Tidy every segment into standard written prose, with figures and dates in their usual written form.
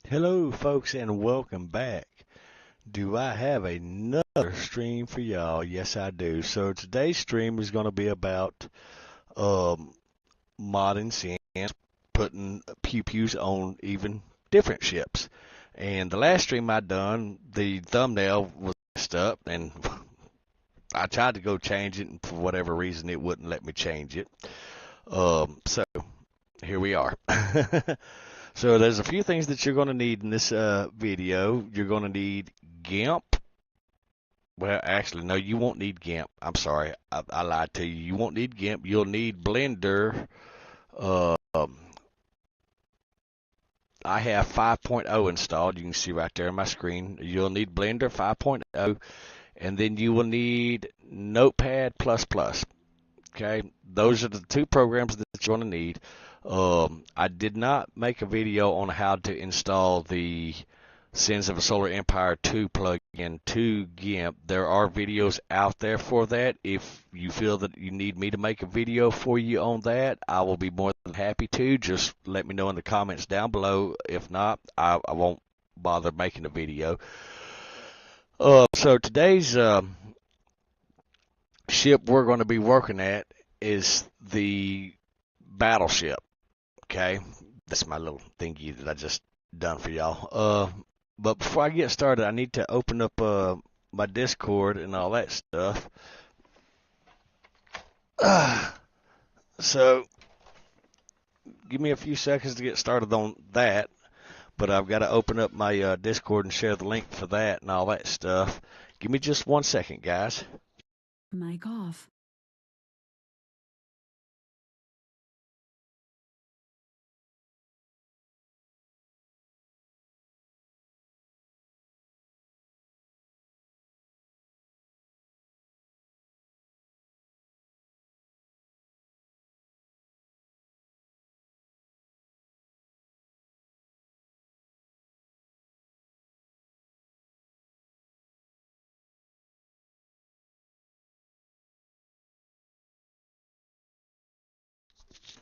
Hello, folks, and welcome back. Do I have another stream for y'all? Yes, I do. So today's stream is going to be about um, modding scenes, putting pews on even different ships. And the last stream I done, the thumbnail was messed up, and I tried to go change it, and for whatever reason, it wouldn't let me change it. So here we are. So there's a few things that you're going to need in this video. You're going to need GIMP. Well, actually, no, you won't need GIMP. I'm sorry, I lied to you. You won't need GIMP. You'll need Blender. Um, I have 5.0 installed. You can see right there on my screen. You'll need Blender 5.0, and then you will need Notepad++. Okay, those are the two programs that you're going to need. I did not make a video on how to install the Sins of a Solar Empire 2 plugin to GIMP. There are videos out there for that. If you feel that you need me to make a video for you on that, I will be more than happy to. Just let me know in the comments down below. If not, I won't bother making a video. So today's ship we're going to be working at is the battleship. Okay, that's my little thingy that I just done for y'all. But before I get started, I need to open up my Discord and all that stuff. So give me a few seconds to get started on that. But I've got to open up my Discord and share the link for that and all that stuff. Give me just 1 second, guys. Mic off.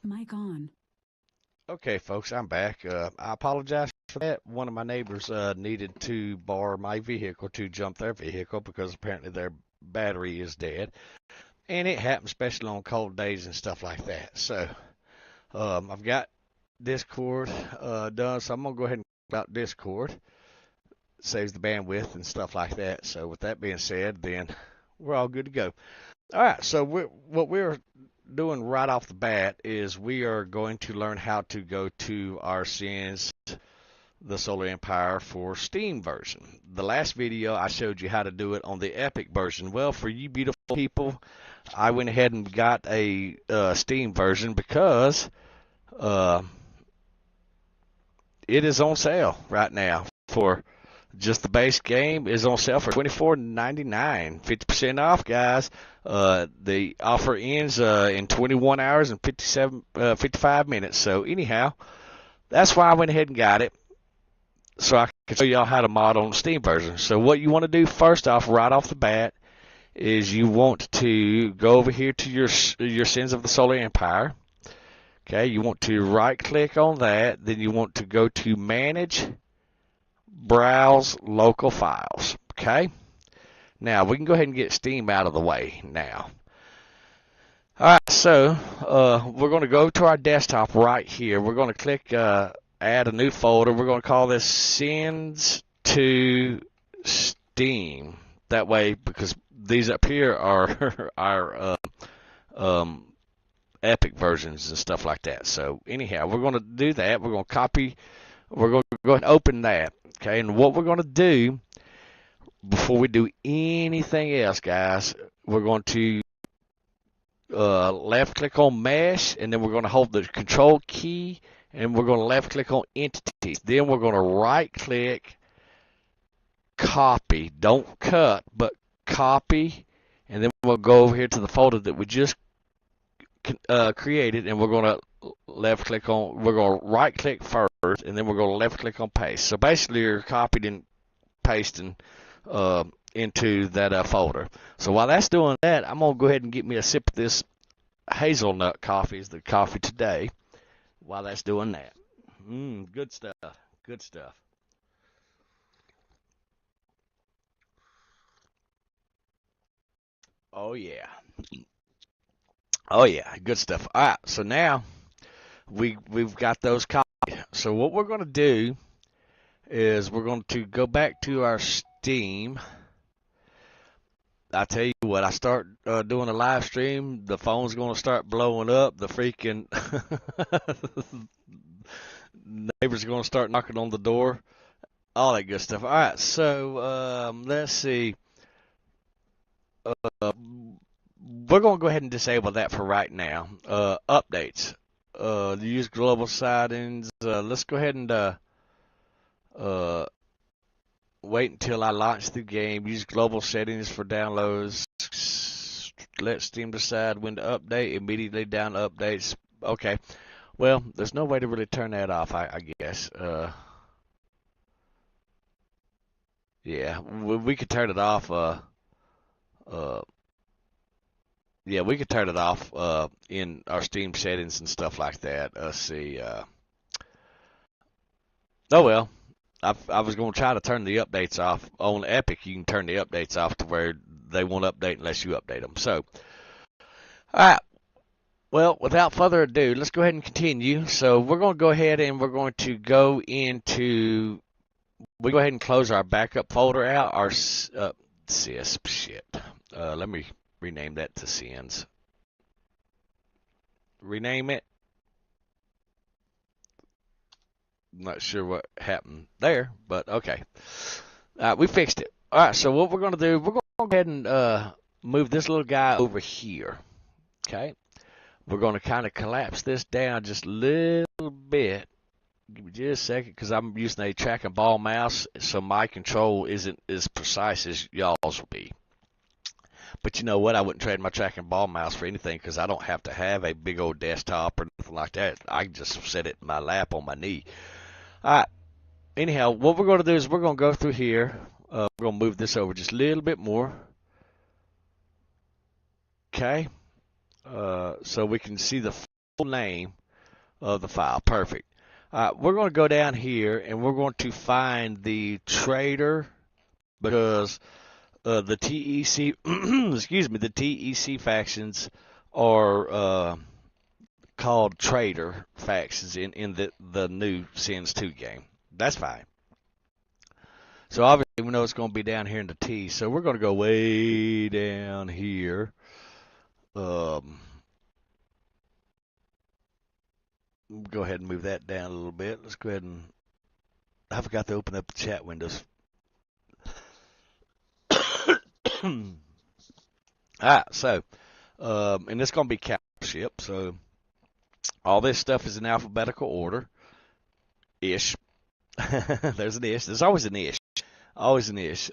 Mic on. Okay, folks, I'm back. I apologize for that. One of my neighbors needed to borrow my vehicle to jump their vehicle because apparently their battery is dead. And it happens especially on cold days and stuff like that. So I've got Discord done, so I'm going to go ahead and talk about Discord. It saves the bandwidth and stuff like that. So with that being said, then we're all good to go. All right, so what we're doing right off the bat is we are going to learn how to go to our Sins, the Solar Empire for Steam version. The last video I showed you how to do it on the Epic version. Well, for you beautiful people, I went ahead and got a Steam version because it is on sale right now for just the base game is on sale for $24.99, 50% off, guys. The offer ends in 21 hours and 55 minutes. So anyhow, that's why I went ahead and got it, so I can show y'all how to mod on the Steam version. So what you want to do first off, right off the bat, is you want to go over here to your Sins of the Solar Empire. Okay, you want to right click on that, then you want to go to Manage, Browse Local Files. Okay, now we can go ahead and get Steam out of the way now. All right, so we're going to go to our desktop right here. We're going to click Add a New Folder. We're going to call this Sins to Steam. That way, because these up here are our Epic versions and stuff like that. So anyhow, we're going to do that. We're going to copy. We're going to go ahead and open that. Okay, and what we're going to do before we do anything else, guys, we're going to left click on Mesh, and then we're going to hold the Control key, and we're going to left click on Entities. Then we're going to right click, copy. Don't cut, but copy, and then we'll go over here to the folder that we just created, and we're going to left click on, we're going to right click first, and then we're going to left click on paste. So basically you're copied and pasting into that folder. So while that's doing that, I'm going to go ahead and get me a sip of this hazelnut coffee, is the coffee today, while that's doing that. Good stuff, good stuff. Oh yeah. Oh yeah. Good stuff. All right. So now we've got those copied. So what we're going to do is we're going to go back to our Steam. I tell you what, I start doing a live stream, the phone's going to start blowing up. The freaking neighbors are going to start knocking on the door. All that good stuff. All right, so let's see. Uh, we're going to go ahead and disable that for right now. Updates. Use global settings. Let's go ahead and uh, wait until I launch the game. Use global settings for downloads. Let Steam decide when to update. Immediately down updates. Okay. Well, there's no way to really turn that off, I guess. Yeah, we could turn it off. Uh, yeah, we could turn it off in our Steam settings and stuff like that. Let's see. Oh well, I was going to try to turn the updates off on Epic. You can turn the updates off to where they won't update unless you update them. So, all right. Well, without further ado, let's go ahead and continue. So we're going to go ahead and we're going to go into. We go ahead and close our backup folder out. Our sys shit. Let me rename that to sins. Rename it. Not sure what happened there, but okay. We fixed it. All right, so what we're going to do, we're going to go ahead and move this little guy over here. Okay. We're going to kind of collapse this down just a little bit. Give me just a second because I'm using a track and ball mouse, so my control isn't as precise as y'all's will be. But you know what? I wouldn't trade my track and ball mouse for anything because I don't have to have a big old desktop or nothing like that. I can just set it in my lap on my knee. All right. Anyhow, what we're going to do is we're going to go through here. We're going to move this over just a little bit more. Okay. So we can see the full name of the file. Perfect. We're going to go down here and we're going to find the trader because the TEC, excuse me, the TEC factions are called trader factions in the new Sins 2 game. That's fine. So obviously we know it's going to be down here in the T. So we're going to go way down here. Go ahead and move that down a little bit. Let's go ahead and. I forgot to open up the chat windows. Alright, so, and it's going to be capital ship. So, all this stuff is in alphabetical order. Ish. There's an ish. There's always an ish. Always an ish.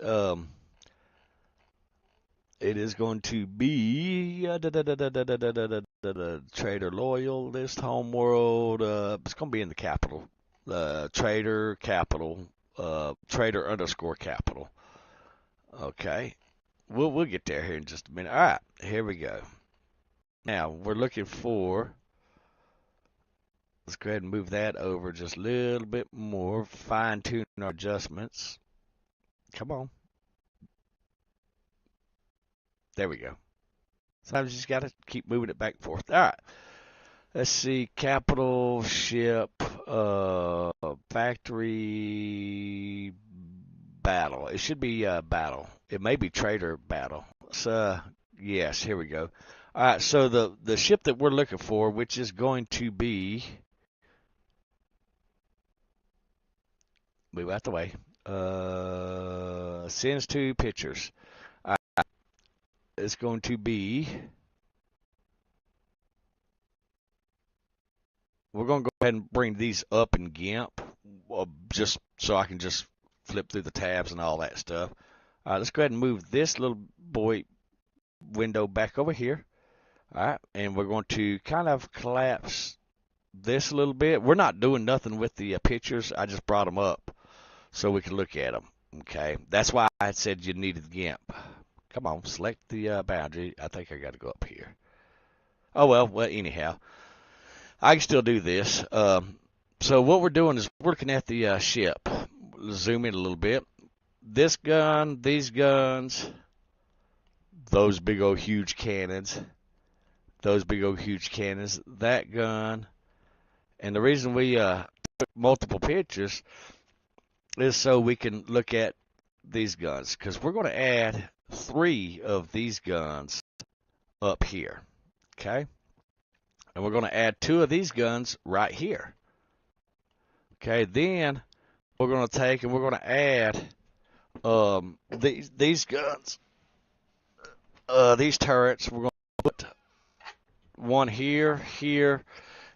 It is going to be trader loyal list homeworld. It's going to be in the capital. Trader capital. Trader underscore capital. Okay. We'll get there here in just a minute. All right. Here we go. Now we're looking for. Let's go ahead and move that over just a little bit more. Fine tune our adjustments. Come on. There we go. Sometimes you just got to keep moving it back and forth. All right. Let's see. Capital ship, factory battle. It should be battle. It may be trader battle. So, yes, here we go. All right. So the ship that we're looking for, which is going to be, move out the way. Sends 2 pictures. It's going to be. We're going to go ahead and bring these up in GIMP, just so I can just flip through the tabs and all that stuff. All right, let's go ahead and move this little boy window back over here. All right, and we're going to kind of collapse this a little bit. We're not doing nothing with the pictures. I just brought them up so we can look at them. Okay, that's why I said you needed GIMP. Come on, select the boundary. I think I got to go up here. Oh, well, anyhow. I can still do this. So what we're doing is we're looking at the ship. Zoom in a little bit. This gun, these guns, those big old huge cannons, that gun. And the reason we took multiple pictures is so we can look at these guns, because we're going to add 3 of these guns up here, okay? And we're going to add 2 of these guns right here, okay? Then we're going to take and we're going to add these guns, these turrets. We're going to put one here,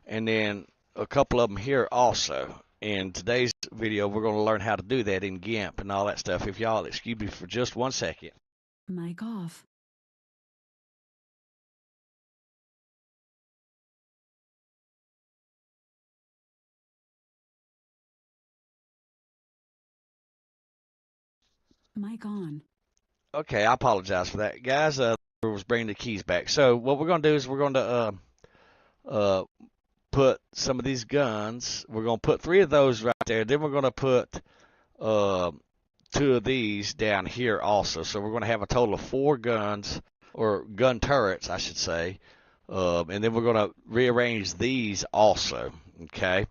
and then a couple of them here also. In today's video, we're going to learn how to do that in GIMP and all that stuff. If y'all excuse me for just 1 second. Mic off. Mic on. Okay, I apologize for that, guys. I was bringing the keys back. So what we're going to do is we're going to put some of these guns. We're going to put 3 of those right there. Then we're going to put 2 of these down here also. So we're going to have a total of 4 guns, or gun turrets, I should say. And then we're going to rearrange these also. Okay.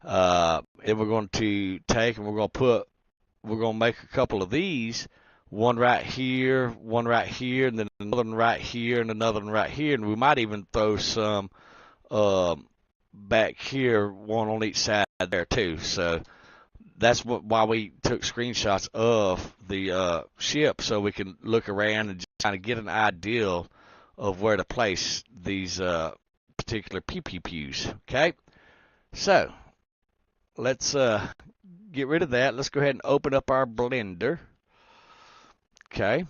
Then we're going to take and we're going to make a couple of these. One right here, and then another one right here, and another one right here. And we might even throw some back here, one on each side there too. So that's why we took screenshots of the ship, so we can look around and just kind of get an idea of where to place these particular pews. Okay, so let's get rid of that. Let's go ahead and open up our Blender. Okay.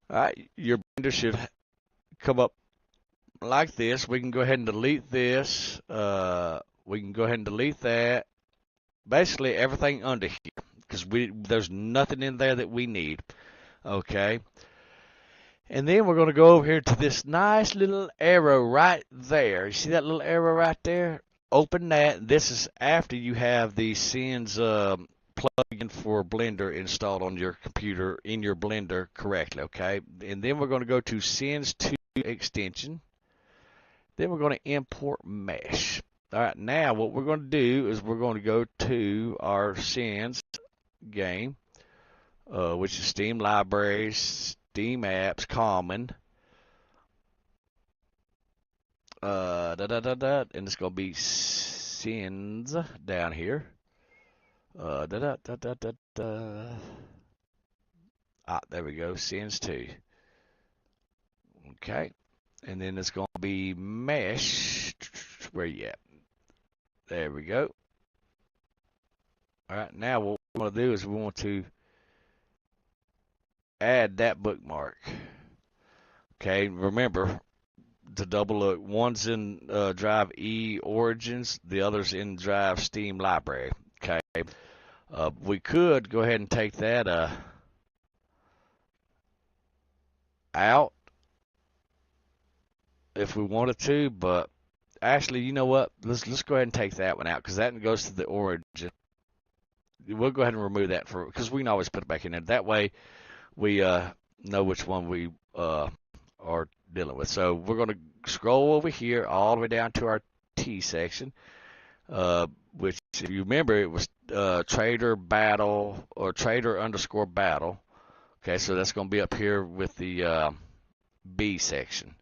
All right, your Blender should come up like this. We can go ahead and delete this. We can go ahead and delete that. Basically everything under here, because there's nothing in there that we need. Okay. And then we're going to go over here to this nice little arrow right there. You see that little arrow right there? Open that. This is after you have the Scenes plugin for Blender installed on your computer in your Blender correctly, okay? And then we're going to go to Scenes 2 extension. Then we're going to import mesh. All right, now what we're going to do is we're going to go to our Scenes game, which is Steam Libraries, Steam Apps, Common, and it's going to be Scenes down here. There we go, Scenes 2. Okay, and then it's going to be mesh. Where you at? There we go. All right, now what we want to do is we want to add that bookmark. Okay, remember to double look. One's in Drive E Origins, the other's in Drive Steam Library. Okay, we could go ahead and take that out if we wanted to, but actually, you know what? Let's go ahead and take that one out, because that goes to the origin. We'll go ahead and remove that because we can always put it back in there. That way, we know which one we are dealing with. So we're going to scroll over here all the way down to our T section, which, if you remember, it was trader battle or trader underscore battle. Okay, so that's going to be up here with the B section.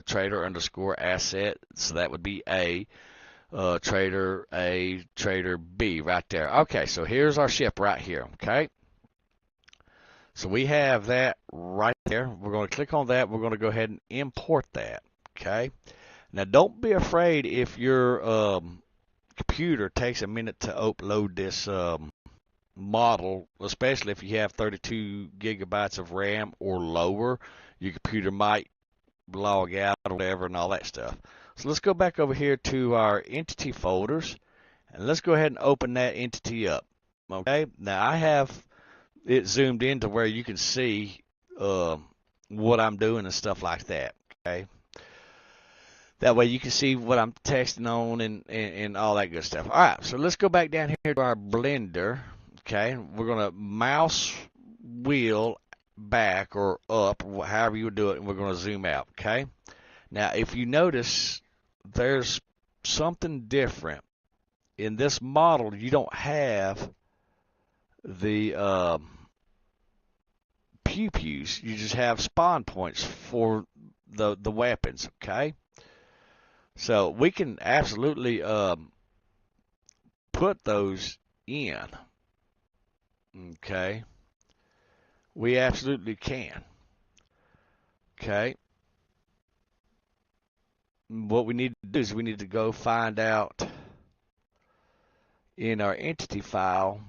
Trader underscore asset, so that would be A, trader B right there. Okay, so here's our ship right here. Okay, so we have that right there. We're going to click on that. We're going to go ahead and import that. Okay, now don't be afraid if your computer takes a minute to upload this model, especially if you have 32 gigabytes of RAM or lower. Your computer might log out or whatever and all that stuff. So let's go back over here to our entity folders, and let's go ahead and open that entity up. Okay, now I have it zoomed in to where you can see what I'm doing and stuff like that. Okay, that way you can see what I'm texting on and all that good stuff. All right, so let's go back down here to our Blender. Okay, we're going to mouse wheel back or up, or however you would do it, and we're going to zoom out, okay? Now, if you notice, there's something different. In this model, you don't have the pews. You just have spawn points for the weapons, okay? So we can absolutely put those in, okay? We absolutely can, okay? What we need to do is we need to go find out in our entity file.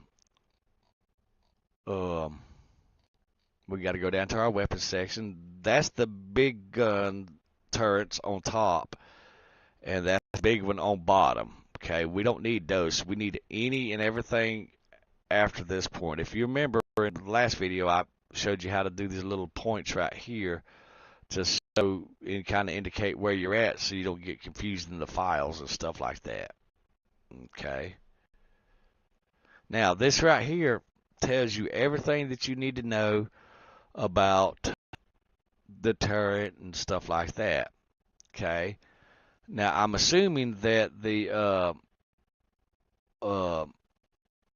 We got to go down to our weapons section. That's the big gun turrets on top, and that's the big one on bottom. Okay, we don't need those. We need any and everything after this point. If you remember in the last video, I showed you how to do these little points right here to show and kind of indicate where you're at, so you don't get confused in the files and stuff like that. Okay. Now this right here tells you everything that you need to know about the turret and stuff like that. Okay. Now I'm assuming that the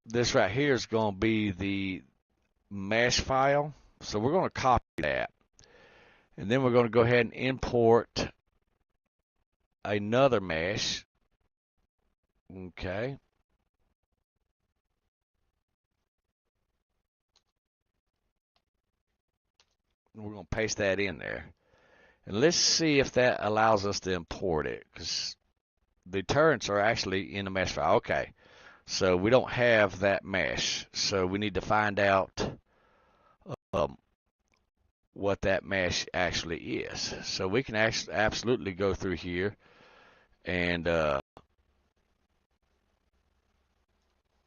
this right here is going to be the mesh file, so we're going to copy that, and then we're going to go ahead and import another mesh. Okay. We're going to paste that in there. And let's see if that allows us to import it, because the turrets are actually in the mesh file. Okay, so we don't have that mesh, so we need to find out what that mesh actually is. So we can actually absolutely go through here and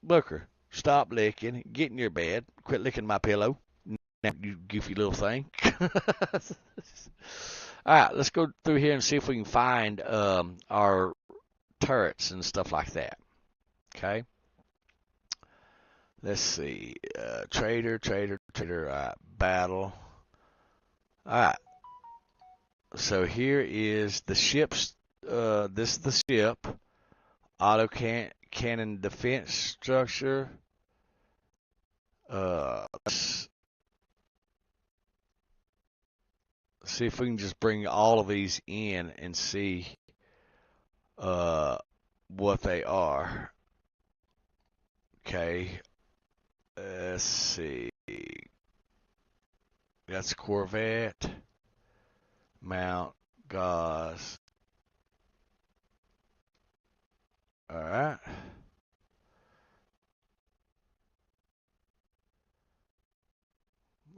Booker, stop licking, get in your bed, quit licking my pillow, you goofy little thing. All right, let's go through here and see if we can find our turrets and stuff like that. Okay. Let's see. Trader. Battle. All right. So here is the ship's. This is the ship. Auto cannon defense structure. Let's see if we can just bring all of these in and see what they are. Okay. Let's see. That's Corvette. Mount Gauze. All right.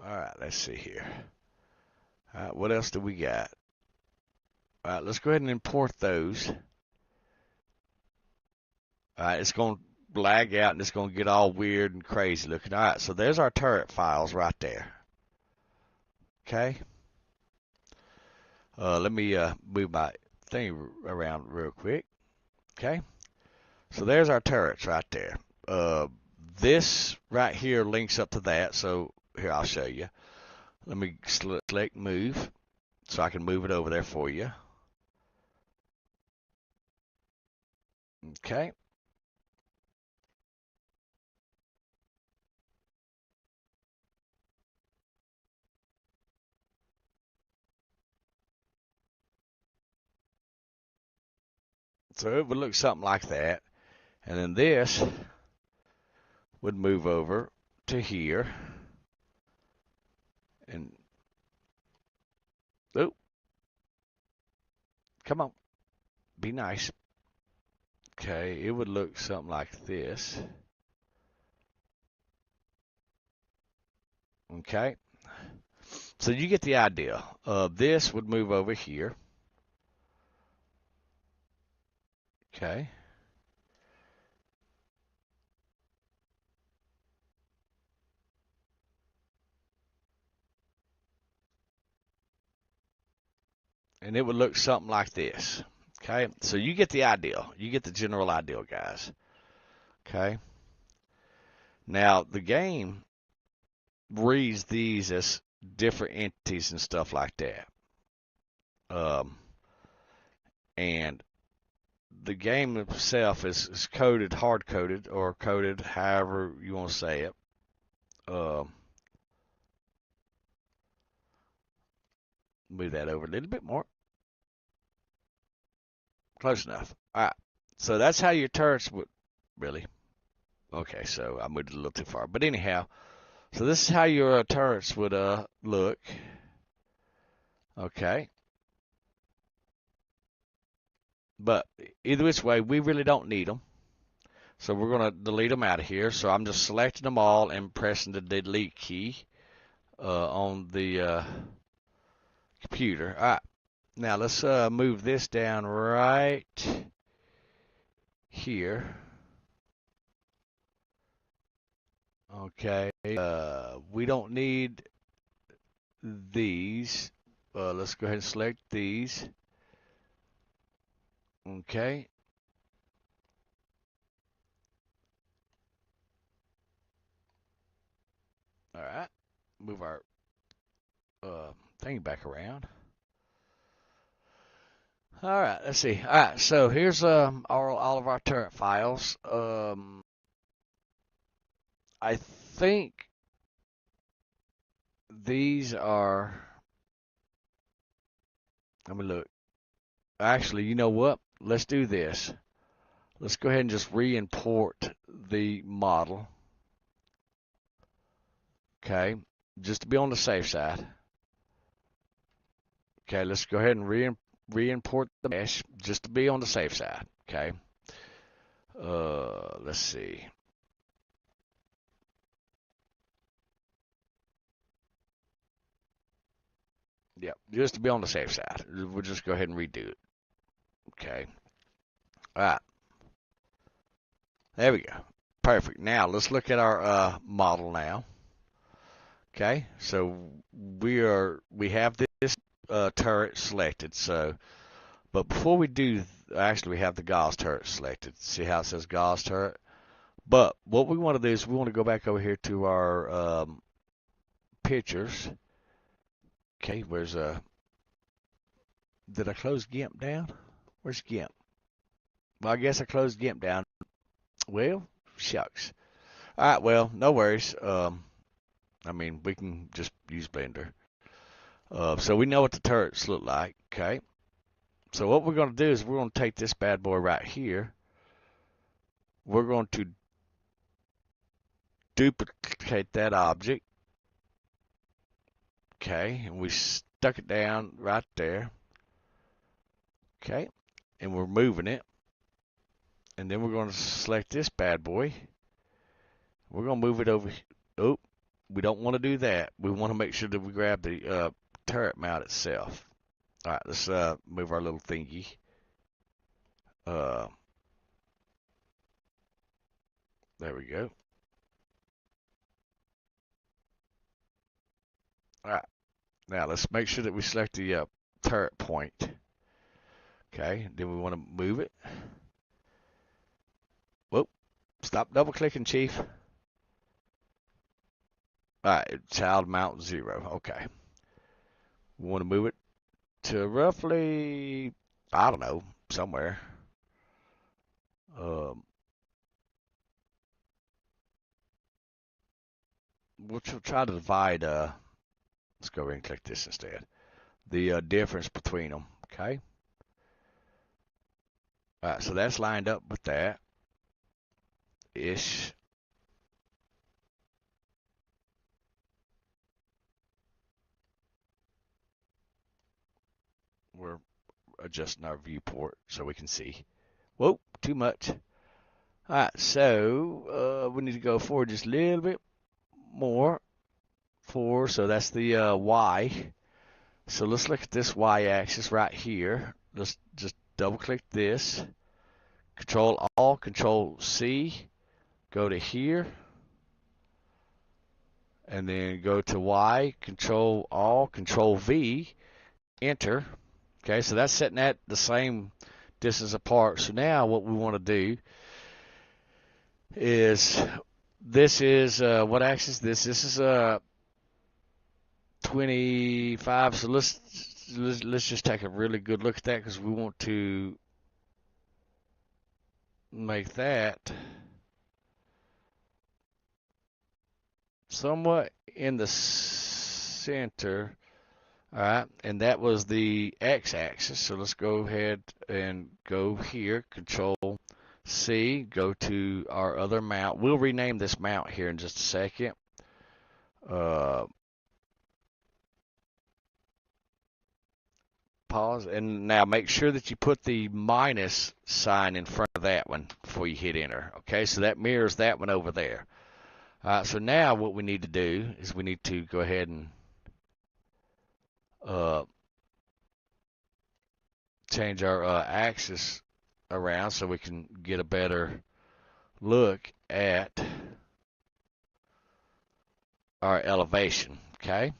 All right. Let's see here. All right. What else do we got? All right. Let's go ahead and import those. All right. It's going to lag out and it's going to get all weird and crazy looking. All right. So there's our turret files right there. Okay. Let me move my thing around real quick. Okay. So there's our turrets right there. This right here links up to that. So here, I'll show you. Let me select move so I can move it over there for you. Okay. So it would look something like that. And then this would move over to here. And, oh, come on, be nice. Okay, it would look something like this. Okay, so you get the idea. This would move over here. Okay. And it would look something like this. Okay, so you get the idea. You get the general idea, guys. Okay. Now, the game reads these as different entities and stuff like that. And the game itself is coded, hard coded, or coded, however you want to say it. Move that over a little bit more. Close enough. All right. So that's how your turrets would really. Okay, so I moved it a little too far. But anyhow, so this is how your turrets would look. Okay. But either which way, we really don't need them. So we're going to delete them out of here. So I'm just selecting them all and pressing the delete key on the computer. All right. Now let's move this down right here. Okay. We don't need these. Let's go ahead and select these. Okay. All right. Move our thing back around. All right. Let's see. All right. So here's all of our turret files. I think these are. Let me look. Actually, you know what? Let's do this. Let's go ahead and just re-import the model. Okay, just to be on the safe side. Okay, let's go ahead and re-import the mesh just to be on the safe side. Okay. Let's see. Yep, just to be on the safe side. We'll just go ahead and redo it. Okay. All right. There we go. Perfect. Now let's look at our model now. Okay, so we have this turret selected. So, but before we do, actually we have the Gauss turret selected. See how it says Gauss turret? But what we want to do is we want to go back over here to our pictures. Okay, where's did I close GIMP down? Where's GIMP? Well, I guess I closed GIMP down. Well, shucks. All right, well, no worries. I mean, we can just use Blender. So we know what the turrets look like, okay? So what we're going to do is we're going to take this bad boy right here. We're going to duplicate that object. Okay, and we stuck it down right there. Okay, and we're moving it. And then we're going to select this bad boy. We're going to move it over. Oh, we don't want to do that. We want to make sure that we grab the turret mount itself. All right, let's move our little thingy. There we go. All right, now let's make sure that we select the turret point. Okay, then we want to move it. Whoop, stop double clicking, Chief. All right, child mount 0. Okay. We want to move it to roughly, I don't know, somewhere. We'll try to divide, let's go ahead and click this instead. The difference between them, okay? All right, so that's lined up with that. Ish. We're adjusting our viewport so we can see. Whoa, too much. All right, so we need to go forward just a little bit more. Forward, so that's the Y. So let's look at this Y-axis right here. Let's just double-click this. Control-Alt, Control-C. Go to here. And then go to Y. Control-Alt, Control-V. Enter. Okay, so that's setting that the same distance apart. So now what we want to do is, this is what axis? This is 25. So let's just take a really good look at that because we want to make that somewhat in the center. All right, and that was the x-axis. So let's go ahead and go here, Control C, go to our other mount. We'll rename this mount here in just a second. Pause, and now make sure that you put the minus sign in front of that one before you hit enter. Okay, so that mirrors that one over there. All right, so now what we need to do is we need to go ahead and change our axis around so we can get a better look at our elevation. Okay.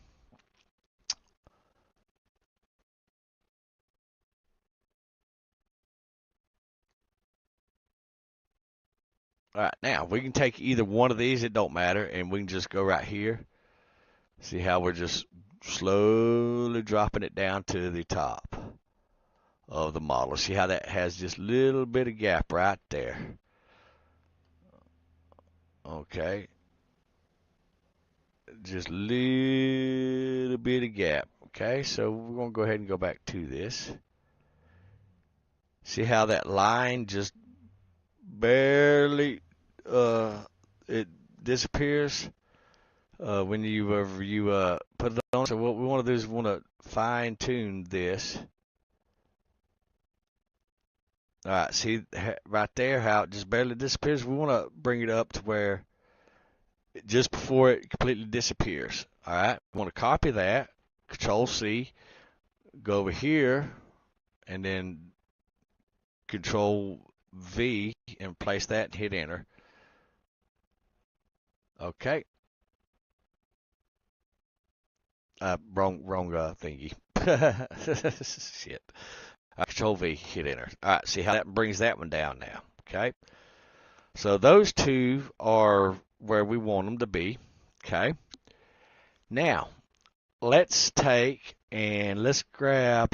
All right, now we can take either one of these, it don't matter, and we can just go right here. See how we're just slowly dropping it down to the top of the model. See how that has just a little bit of gap right there. Okay. Just a little bit of gap. Okay, so we're going to go ahead and go back to this. See how that line just barely it disappears when you put it on. So what we want to do is we want to fine tune this. All right, see right there how it just barely disappears. We want to bring it up to where just before it completely disappears. All right, we want to copy that, Control C, go over here, and then Control V and place that and hit enter. Okay. Wrong thingy. Shit. Control V, hit enter. All right, see how that brings that one down now. Okay. So those two are where we want them to be. Okay. Now, let's take and let's go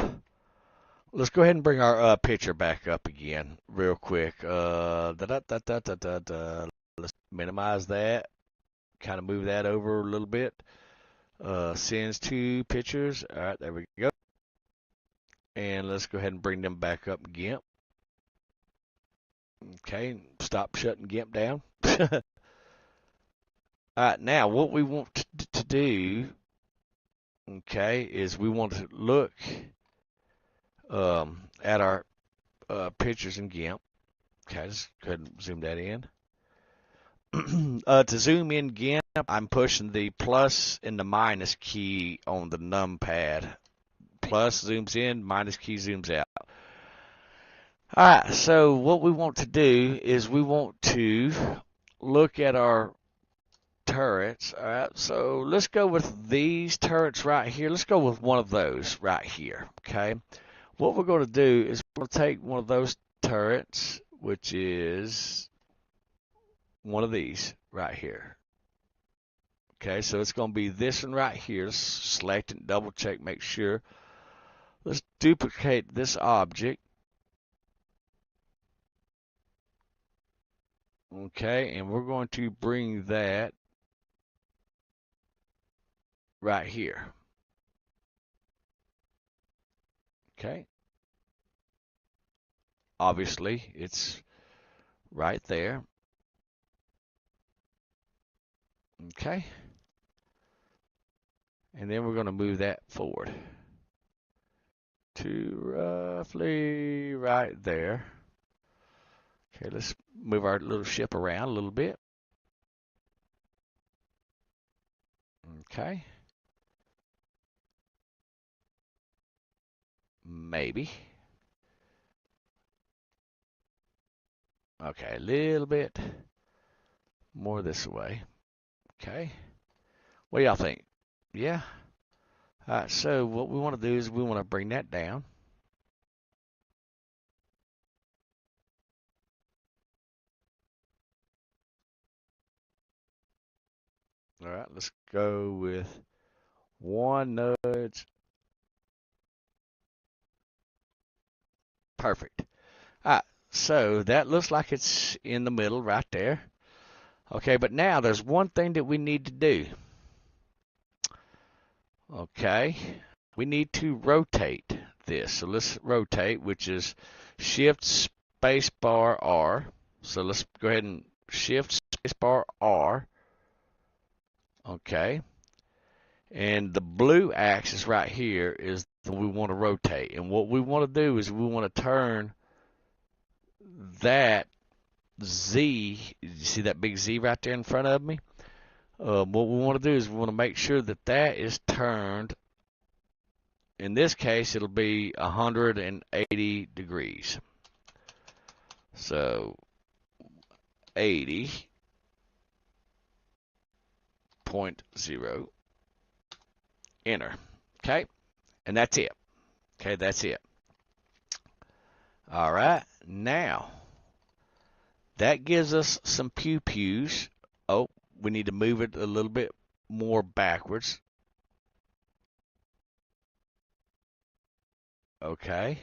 ahead and bring our picture back up again real quick. Let's minimize that. Kind of move that over a little bit. Sends to pictures. All right, there we go. And let's go ahead and bring them back up in GIMP. Okay, stop shutting GIMP down. All right, now what we want to do, okay, is we want to look at our pictures in GIMP. Okay, just go ahead and zoom that in. To zoom in GIMP, I'm pushing the plus and the minus key on the numpad. Plus zooms in, minus key zooms out. All right, so what we want to do is we want to look at our turrets. All right, so let's go with these turrets right here. Let's go with one of those right here, okay? What we're going to do is we're going to take one of those turrets, which is one of these right here. Okay, so it's going to be this one right here. Select and double check, make sure. Let's duplicate this object. Okay, and we're going to bring that right here. Okay. Obviously, it's right there. Okay. And then we're going to move that forward to roughly right there. Okay, let's move our little ship around a little bit. Okay. Maybe. Okay, a little bit more this way. Okay. What do y'all think? Yeah? All right, so what we want to do is we want to bring that down. All right, let's go with One nudge. Perfect. All right, so that looks like it's in the middle right there. Okay, but now there's one thing that we need to do. Okay, we need to rotate this. So let's rotate, which is Shift Space Bar R. So let's go ahead and Shift Space Bar R. Okay, and the blue axis right here is the we want to rotate. And what we want to do is we want to turn that Z. You see that big Z right there in front of me? What we want to do is we want to make sure that that is turned. In this case, it'll be 180 degrees. So 80.0, enter. Okay, and that's it. Okay, that's it. All right, now that gives us some pews. Oh, we need to move it a little bit more backwards. Okay.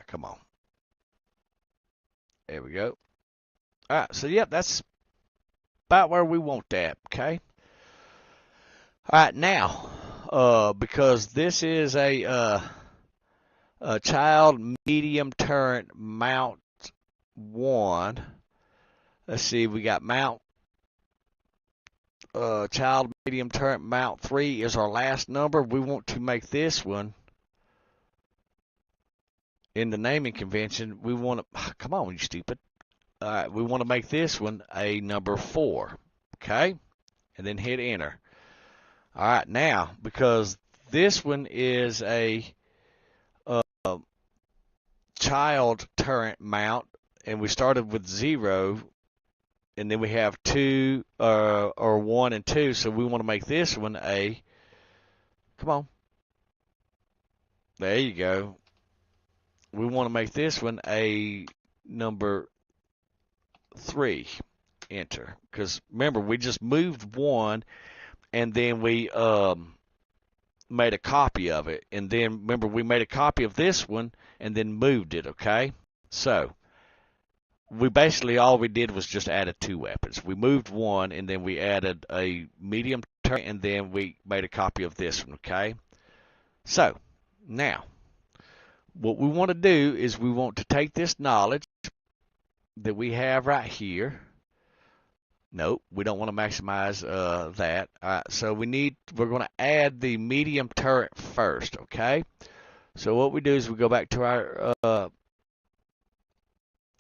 Come on. There we go. All right, so yep, that's about where we want that, okay? All right, now, because this is a child medium turret mount 1, let's see, we got mount, child medium turret mount 3 is our last number. We want to make this one, in the naming convention, we want to, come on, you stupid. All right, we want to make this one a number 4, okay? And then hit enter. All right, now, because this one is a child turret mount, and we started with 0, and then we have 2 or 1 and 2, so we want to make this one a, come on, there you go. We want to make this one a number 3, enter, because remember, we just moved 1, and then we made a copy of it, and then remember, we made a copy of this one and then moved it, okay? So we basically, all we did was just added 2 weapons. We moved 1, and then we added a medium turret, and then we made a copy of this one, okay? So now what we want to do is we want to take this knowledge that we have right here. Nope, we don't want to maximize that. All right, so we're going to add the medium turret first, okay? So what we do is we go back to our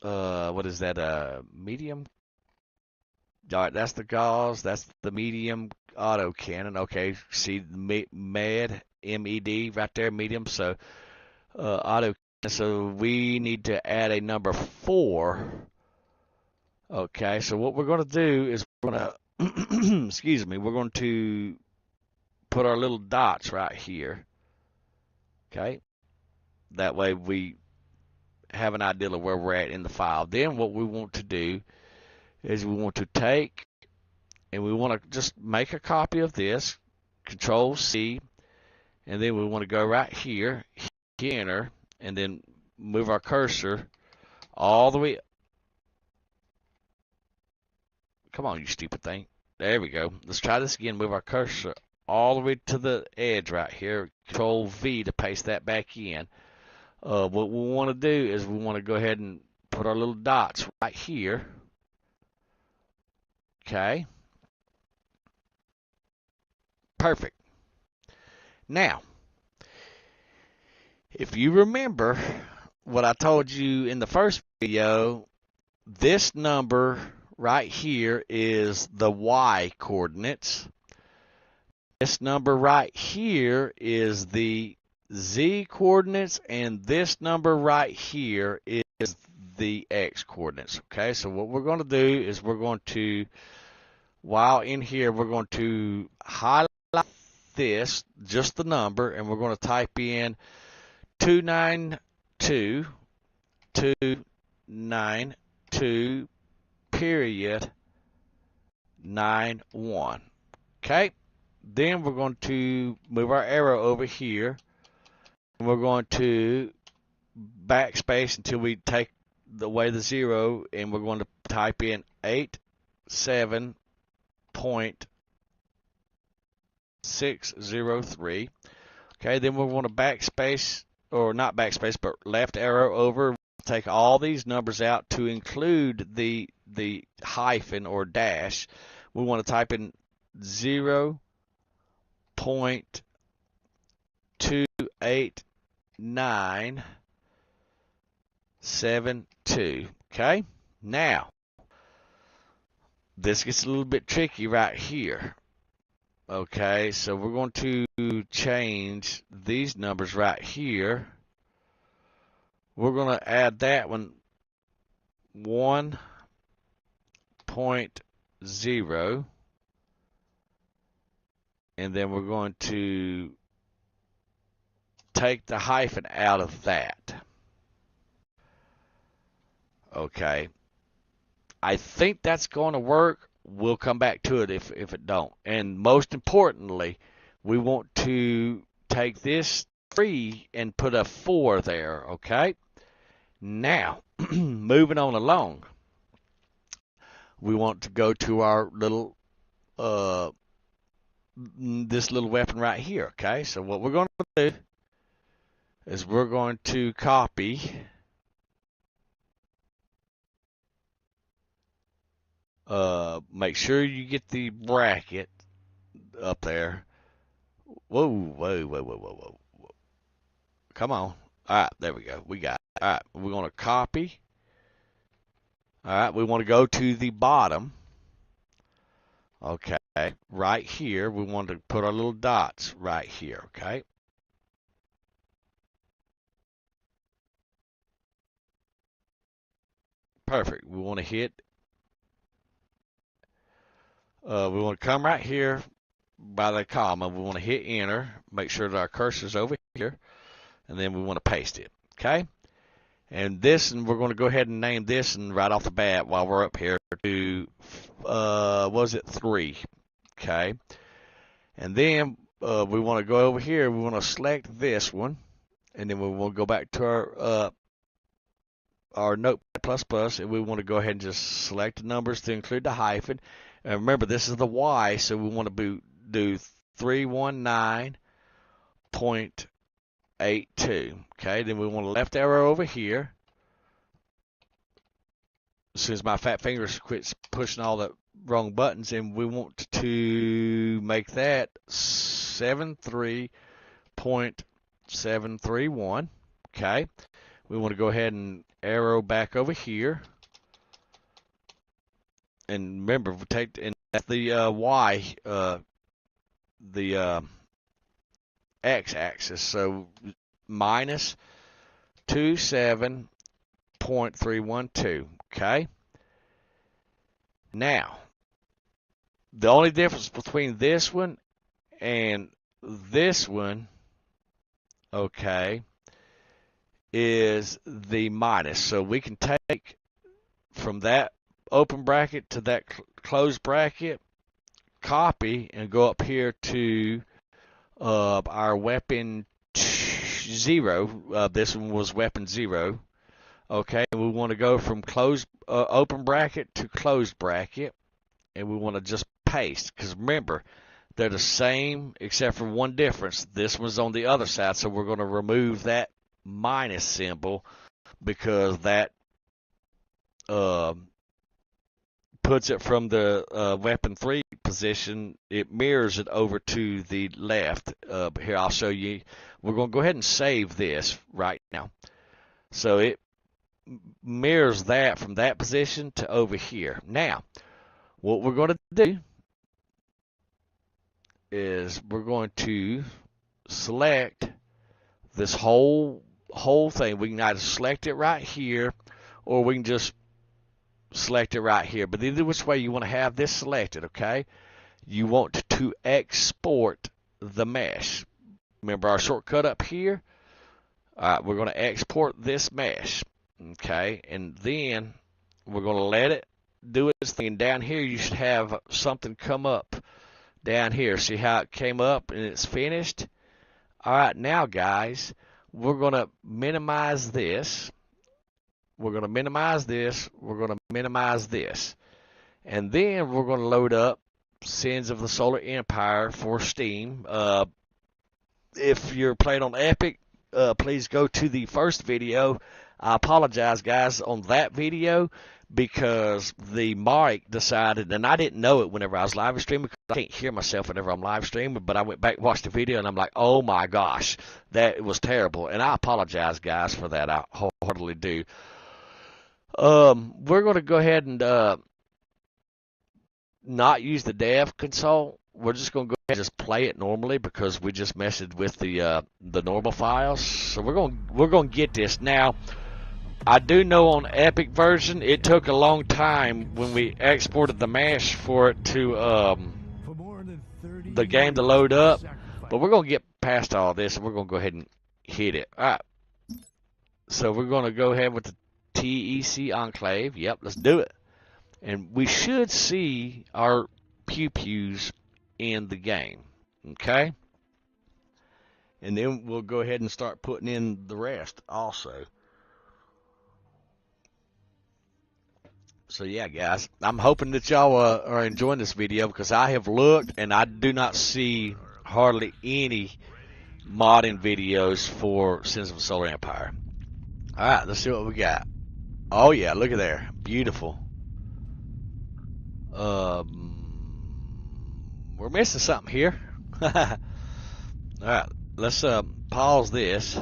what is that? Medium. All right, that's the gauze. That's the medium auto cannon. Okay, see the med MED right there, medium. So auto. So we need to add a number 4. Okay, so what we're going to do is we're going to, excuse me, we're going to put our little dots right here. Okay, that way we have an idea of where we're at in the file. Then what we want to do is we want to take and we want to just make a copy of this, Control C, and then we want to go right here, hit enter, and then move our cursor all the way. Come on, you stupid thing. There we go. Let's try this again. Move our cursor all the way to the edge right here. Control V to paste that back in. What we want to do is we want to go ahead and put our little dots right here. Okay. Perfect. Now, if you remember what I told you in the first video, this number right here is the Y coordinates. This number right here is the Z coordinates, and this number right here is the X coordinates. Okay, so what we're going to do is we're going to, while in here, we're going to highlight this, just the number, and we're going to type in 292.292 period 91. Okay, then we're going to move our arrow over here, and we're going to backspace until we take away the 0, and we're going to type in 87.603. Okay, then we want to backspace, or not backspace, but left arrow over, take all these numbers out to include the hyphen or dash. We want to type in 0.28972. Okay, now this gets a little bit tricky right here. Okay, so we're going to change these numbers right here. We're going to add that one 1.0, and then we're going to take the hyphen out of that. Okay, I think that's going to work. We'll come back to it if it don't. And most importantly, we want to take this 3 and put a 4 there, okay? Now, moving on along, we want to go to our little, this little weapon right here, okay? So what we're going to do is we're going to copy make sure you get the bracket up there. Whoa. Come on. All right, there we go. We got it. All right, we're going to copy. All right, we want to go to the bottom. Okay, right here, we want to put our little dots right here, okay? Perfect. We want to hit, we want to come right here by the comma. We want to hit enter, make sure that our cursor's over here, and then we want to paste it, okay? And this, and we're going to go ahead and name this, and right off the bat while we're up here, to, what was it, 3, okay? And then we want to go over here, we want to select this one, and then we want to go back to our Notepad++, and we want to go ahead and just select the numbers to include the hyphen. And remember, this is the Y, so we want to do 319.82. Okay, then we want a left arrow over here. As soon as my fat fingers quits pushing all the wrong buttons, and we want to make that 73.731. Okay, we want to go ahead and arrow back over here. And remember, we take and that's the Y, the x-axis. So minus 27.312. Okay. Now, the only difference between this one and this one, okay, is the minus. So we can take from that open bracket to that closed bracket, copy, and go up here to our weapon 0. This one was weapon 0. Okay, we want to go from closed open bracket to closed bracket, and we want to just paste, because remember, they're the same except for one difference. This one's on the other side, so we're going to remove that minus symbol, because that puts it from the weapon 3 position. It mirrors it over to the left. Here, I'll show you. We're going to go ahead and save this right now. So it mirrors that from that position to over here. Now, what we're going to do is we're going to select this whole thing. We can either select it right here, or we can just select it right here. But either which way you want to have this selected, okay? You want to export the mesh. Remember our shortcut up here? All right, we're going to export this mesh, okay? And then we're going to let it do its thing. And down here, you should have something come up down here. See how it came up and it's finished? All right, now, guys, we're going to minimize this. We're going to minimize this. We're going to minimize this. And then we're going to load up Sins of the Solar Empire for Steam. If you're playing on Epic, please go to the first video. I apologize, guys, on that video because the mic decided, and I didn't know it whenever I was live streaming because I can't hear myself whenever I'm live streaming, but I went back and watched the video, and I'm like, oh my gosh, that was terrible. And I apologize, guys, for that. I wholeheartedly do. We're going to go ahead and not use the dev console. We're just going to go ahead and just play it normally because we just messed with the normal files. So we're going to get this now. I do know on Epic version it took a long time when we exported the mesh for it to the game to load up, but we're going to get past all this and we're going to go ahead and hit it. All right. So we're going to go ahead with the TEC Enclave. Yep, let's do it. And we should see our pews in the game, okay? And then we'll go ahead and start putting in the rest also. So yeah, guys, I'm hoping that y'all are enjoying this video because I have looked and I do not see hardly any modding videos for Sins of the Solar Empire. All right, let's see what we got. Oh yeah, look at there, beautiful. We're missing something here. All right, let's pause this.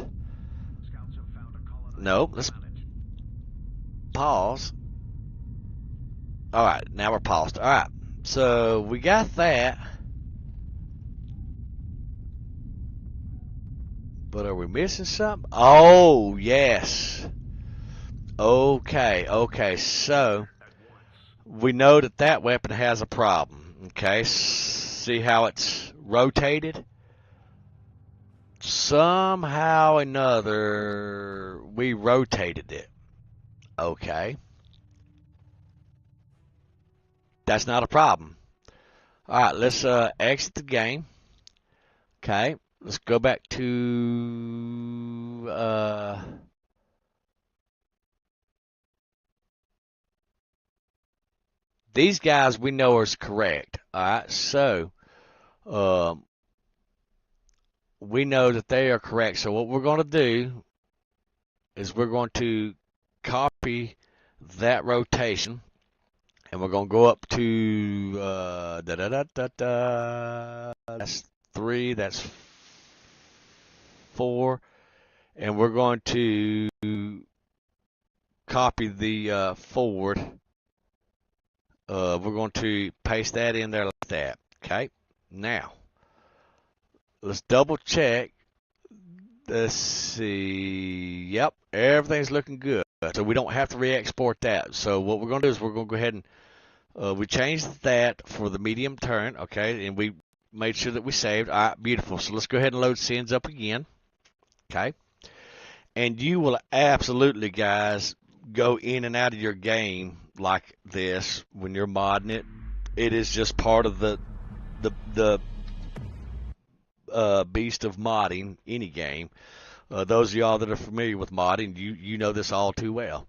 Nope, let's pause. All right, now we're paused. All right, so we got that. But are we missing something? Oh, yes. Okay, so we know that that weapon has a problem. Okay, see how it's rotated? Somehow or another, we rotated it. Okay. That's not a problem. All right, let's exit the game. Okay, let's go back to these guys we know is correct. All right, so we know that they are correct. So what we're going to do is we're going to copy that rotation. And we're going to go up to that's 3, that's 4, and we're going to copy the forward. We're going to paste that in there like that. Okay. Now, let's double check. Let's see. Yep, everything's looking good. So we don't have to re-export that. So what we're going to do is we're going to go ahead and we changed that for the medium turn, okay, and we made sure that we saved. All right, beautiful. So let's go ahead and load Sins up again, okay? And you will absolutely, guys, go in and out of your game like this when you're modding it. It is just part of the beast of modding any game. Those of y'all that are familiar with modding, you know this all too well.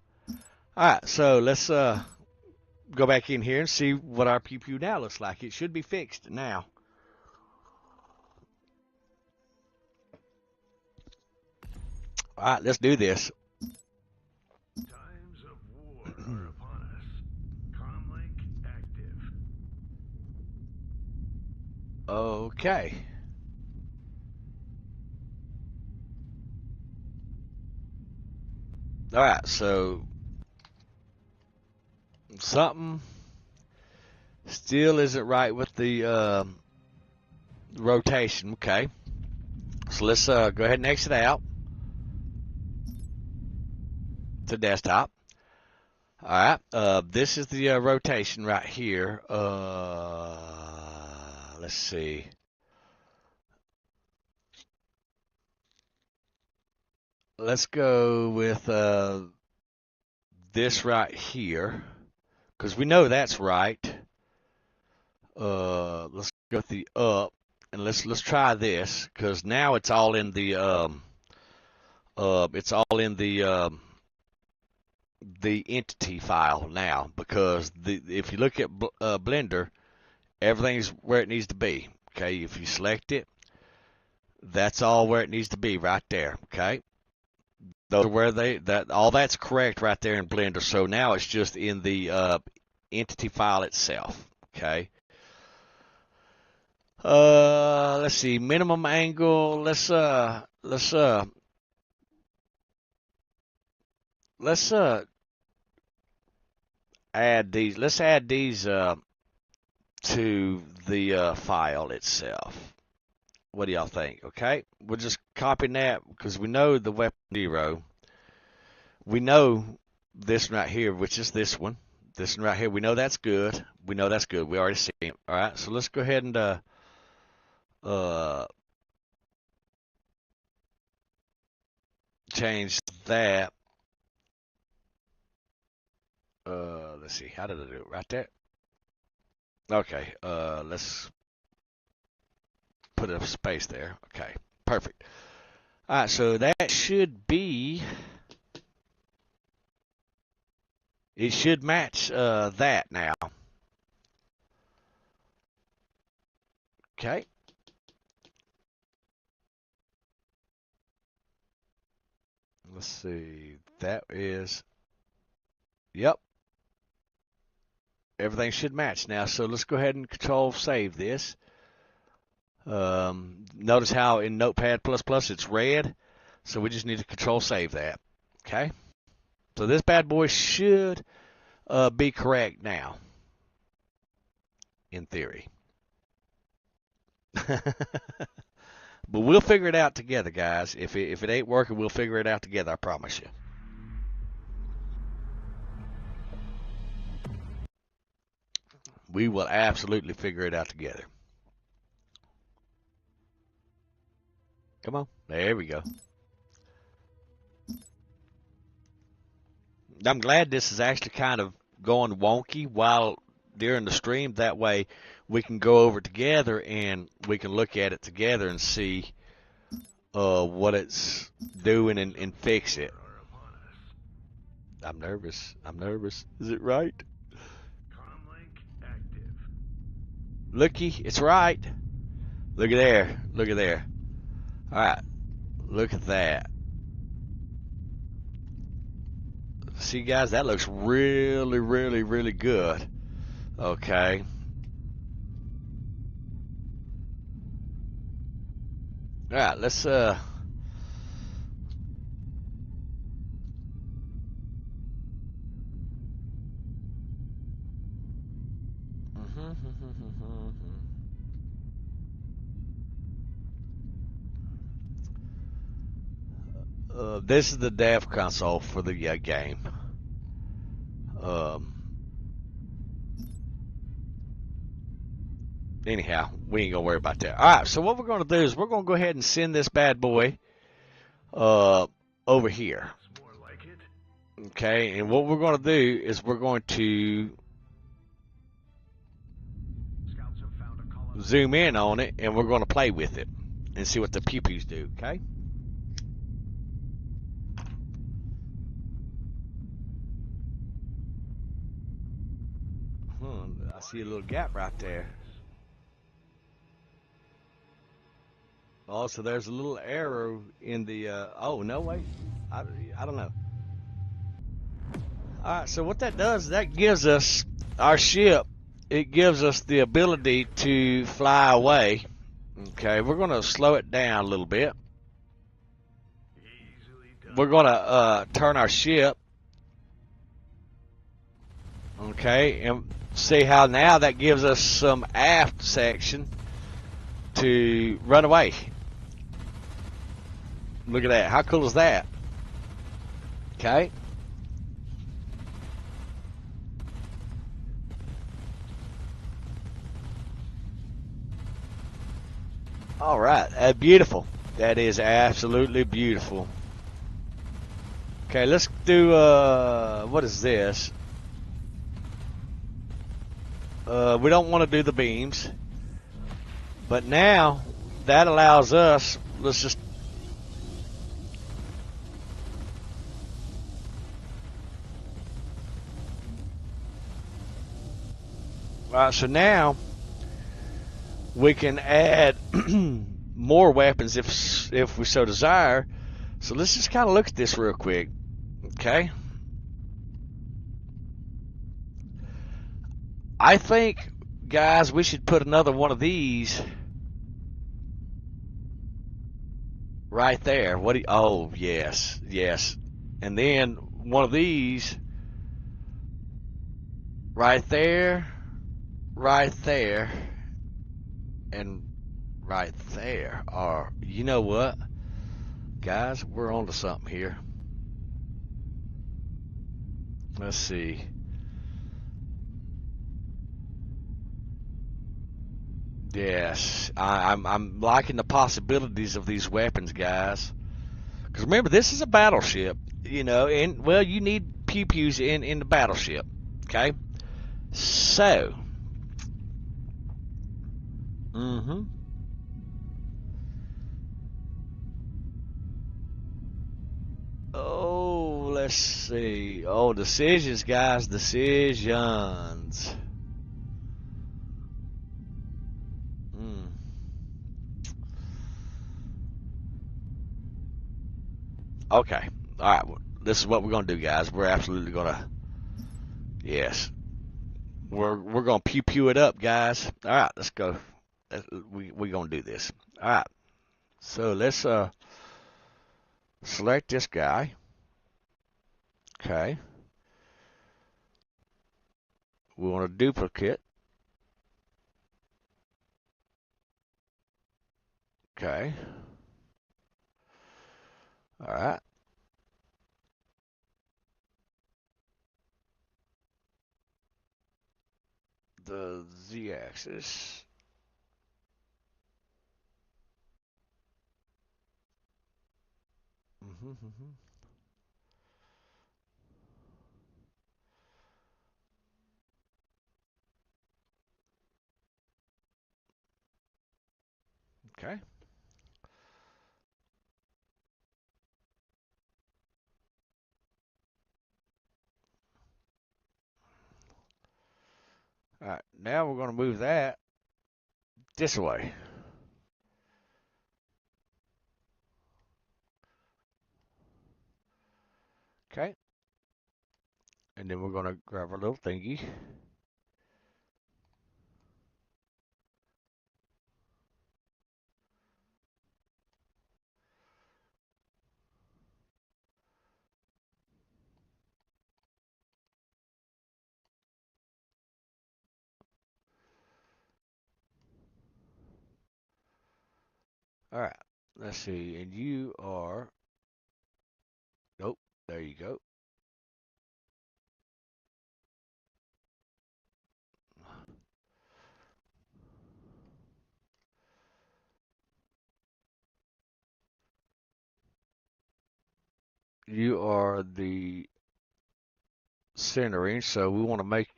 All right, so let's go back in here and see what our pew now looks like. It should be fixed now. All right, let's do this. Times of war are upon us. Comlink active. Okay. All right, so something still isn't right with the rotation. Okay, so let's go ahead and exit out to desktop. All right, this is the rotation right here. Let's see. Let's go with this right here. because we know that's right. Let's go with the up, and let's try this, because now it's all in the the entity file now, because if you look at Blender, everything's where it needs to be. Okay, if you select it, that's all where it needs to be right there. Okay, those are where all that's correct right there in Blender. So now it's just in the entity file itself. Okay. Let's see, minimum angle. Let's add these. Let's add these to the file itself. What do y'all think? Okay, we're just copying that because we know the weapon 0. We know this one right here, which is this one. This one right here, we know that's good. We know that's good. We already see it. All right, so let's go ahead and change that. Let's see, how did I do it? Right there. Okay, let's put a space there. Okay, perfect. All right, so that should be, it should match that now. Okay. Let's see, that is, yep. Everything should match now. So let's go ahead and control save this. Notice how in Notepad++ it's red. So we just need to control save that. Okay. So this bad boy should be correct now. In theory. But we'll figure it out together, guys. If it ain't working, we'll figure it out together, I promise you. We will absolutely figure it out together. Come on. There we go. I'm glad this is actually kind of going wonky while during the stream. That way we can go over together and we can look at it together and see what it's doing and fix it. I'm nervous. I'm nervous. Is it right? Looky, it's right. Look at there. Look at there. All right. Look at that. See, guys, that looks really, really, really good. Okay. All right, let's this is the dev console for the game. Anyhow, we ain't gonna worry about that. All right, so what we're gonna do is we're gonna go ahead and send this bad boy over here. Okay, and what we're gonna do is we're going to zoom in on it, and we're gonna play with it and see what the pew-pews do. Okay. I see a little gap right there. Also, there's a little arrow in the, oh, no, wait. I don't know. All right, so what that does, that gives us our ship. It gives us the ability to fly away. Okay, we're going to slow it down a little bit. We're going to turn our ship. Okay, and see how now that gives us some aft section to run away. Look at that. How cool is that? Okay. All right. Beautiful. That is absolutely beautiful. Okay, let's do, what is this? We don't want to do the beams. But now, that allows us, let's just... Alright, so now, we can add more weapons if we so desire. So let's just kind of look at this real quick. Okay? I think, guys, we should put another one of these right there. What do you, oh, yes, yes. And then one of these right there, and right there. Or, you know what? Guys, we're on to something here. Let's see. Yes, I'm liking the possibilities of these weapons, guys. Because remember, this is a battleship, you know, and well, you need pew-pews in the battleship. Okay, so, mm-hmm. Oh, let's see. Oh, decisions, guys, decisions. Mm. Okay, all right. Well, this is what we're gonna do, guys. We're absolutely gonna, yes, we're gonna pew pew it up, guys. All right, let's go. We're gonna do this. All right. So let's select this guy. Okay. We want a duplicate. Okay. All right. The Z-axis. Mm-hmm. Okay. All right. Now we're going to move that this way. Okay. And then we're going to grab our little thingy. All right. Let's see. And you are, nope. There you go. You are the centering, so we want to make,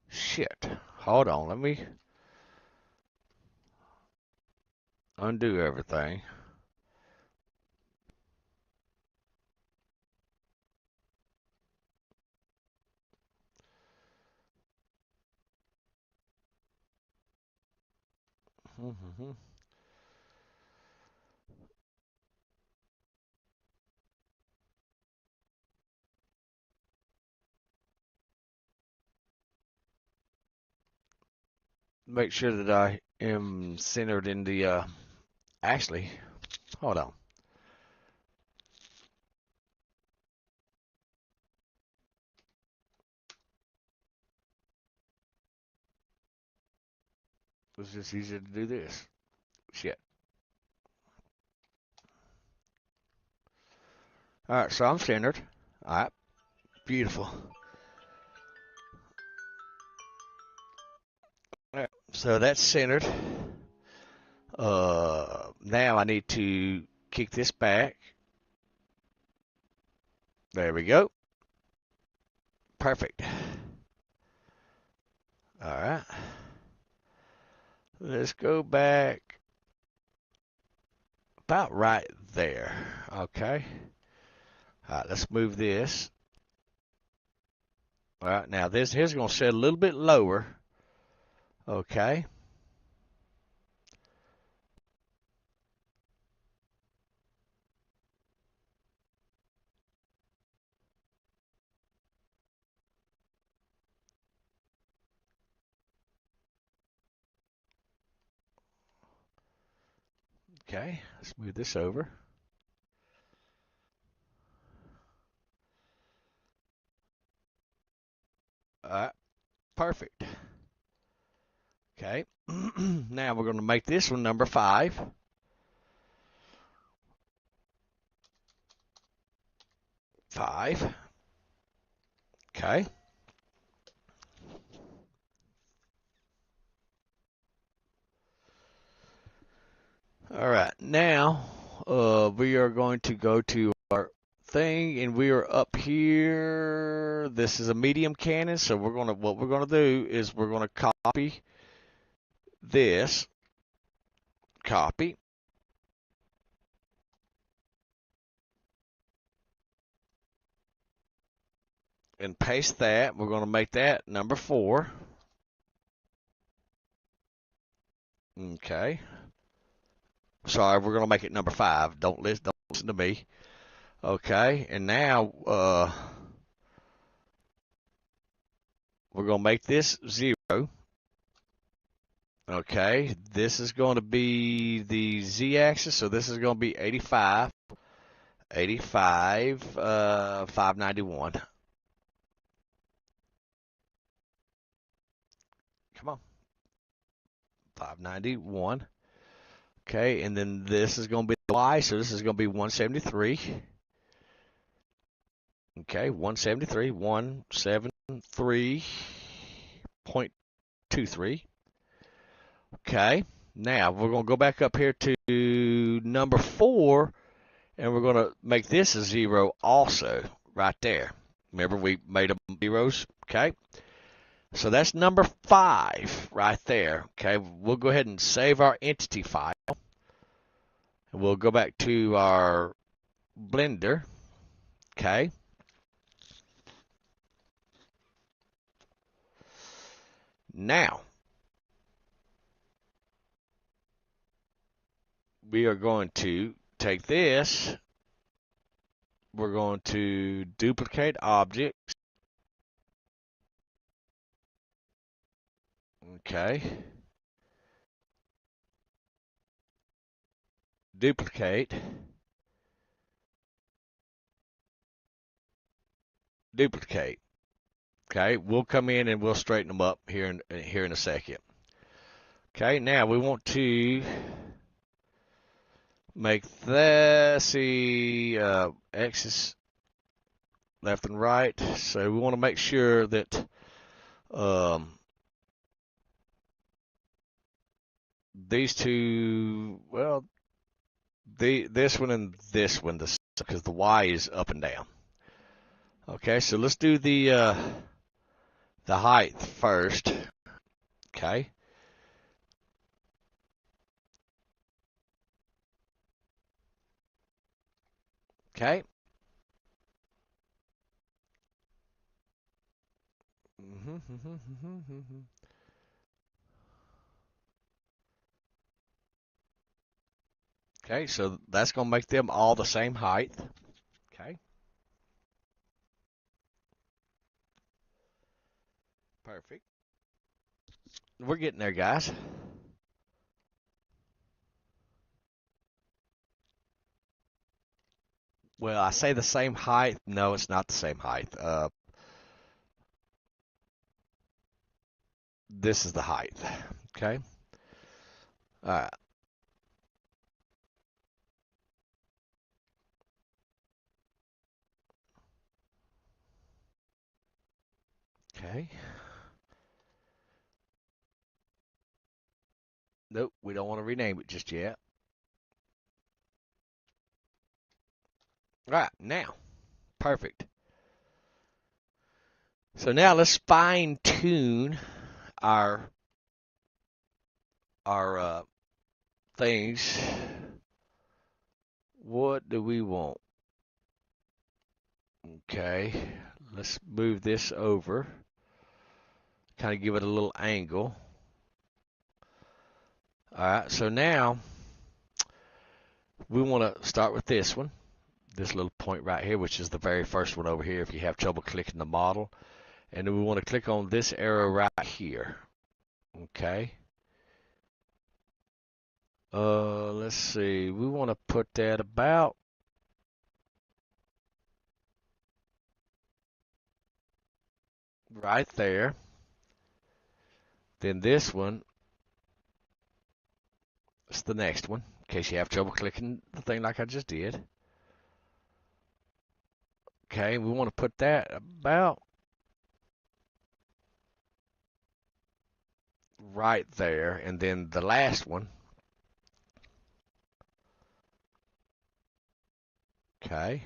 shit. Hold on. Let me undo everything. Mm-hmm. Make sure that I am centered in the, actually, hold on. It's just easier to do this. Shit. All right, so I'm centered. All right, beautiful. All right, so that's centered. Now I need to kick this back. There we go. Perfect. All right. Let's go back about right there. Okay. All right, let's move this. All right, now this here's going to set a little bit lower. Okay. Okay, let's move this over. All right, perfect. Okay, now we're going to make this one number 5. 5. Okay. All right, now we are going to go to our thing, and we are up here. This is a medium cannon, so what we're gonna do is we're gonna copy this, copy, and paste that. We're gonna make that number 4. Okay. Sorry, we're gonna make it number 5. Don't listen to me. Okay, and now we're gonna make this 0. Okay, this is going to be the z-axis, so this is going to be 85, 591. Come on, 591. Okay, and then this is going to be the y, so this is going to be 173. Okay, 173, 173.23. Okay, now we're going to go back up here to number 4, and we're going to make this a 0 also, right there. Remember, we made them zeros, okay? So that's number 5 right there, okay? We'll go ahead and save our entity file. And we'll go back to our Blender, okay? Now, we are going to take this. We're going to duplicate objects. Okay. Duplicate. Duplicate. Okay, we'll come in and we'll straighten them up here in a second. Okay, now we want to make this, see, axis left and right. So we want to make sure that these two, well, this one and this one, because the Y is up and down. Okay, so let's do the height first. Okay. Okay. Okay, so that's going to make them all the same height. Okay. Perfect. We're getting there, guys. Well, I say the same height. No, it's not the same height. This is the height. Okay. All right. Okay. Nope, we don't want to rename it just yet. All right, now, perfect. So now let's fine tune our things. What do we want? Okay, let's move this over. Kind of give it a little angle. All right, so now we want to start with this one, this little point right here, which is the very first one over here if you have trouble clicking the model. And then we want to click on this arrow right here. Okay. Let's see. We want to put that about right there. Then this one is the next one, in case you have trouble clicking the thing like I just did. Okay, we want to put that about right there. And then the last one. Okay.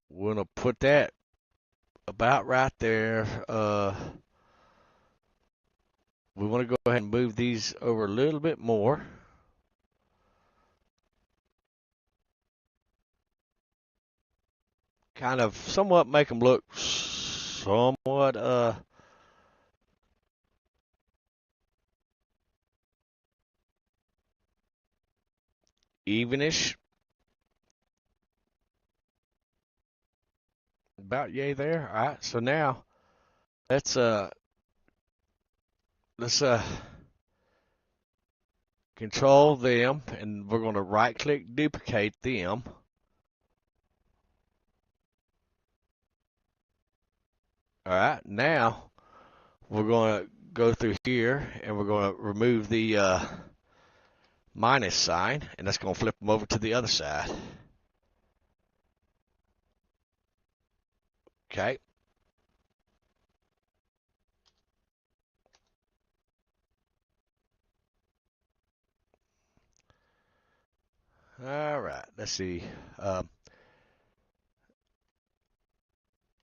We're going to put that about right there. We want to go ahead and move these over a little bit more. Kind of somewhat make them look somewhat evenish. About yay there. All right, so now let's control them, and we're going to right click duplicate them. All right, now we're going to go through here and we're going to remove the minus sign, and that's going to flip them over to the other side. Okay. All right, let's see.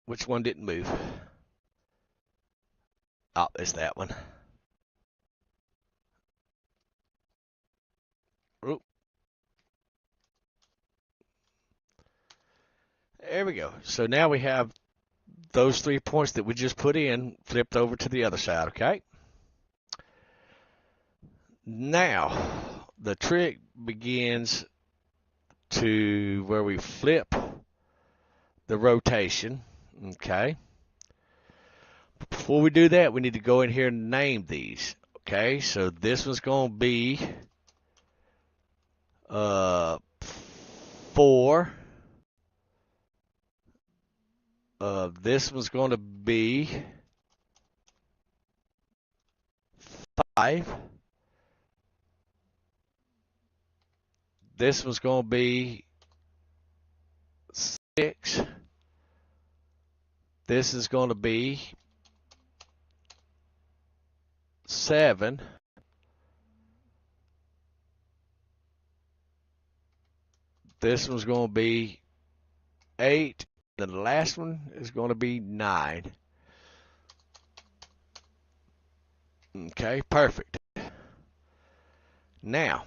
Which one didn't move? Oh, it's that one. Oop. There we go. So now we have those 3 points that we just put in flipped over to the other side, okay? Now, the trick begins to where we flip the rotation, okay? Before we do that, we need to go in here and name these, okay? So this one's going to be 4. This one's going to be 5. This one's going to be 6. This is going to be 7. This one's going to be 8. Then the last one is going to be 9. Okay, perfect. Now,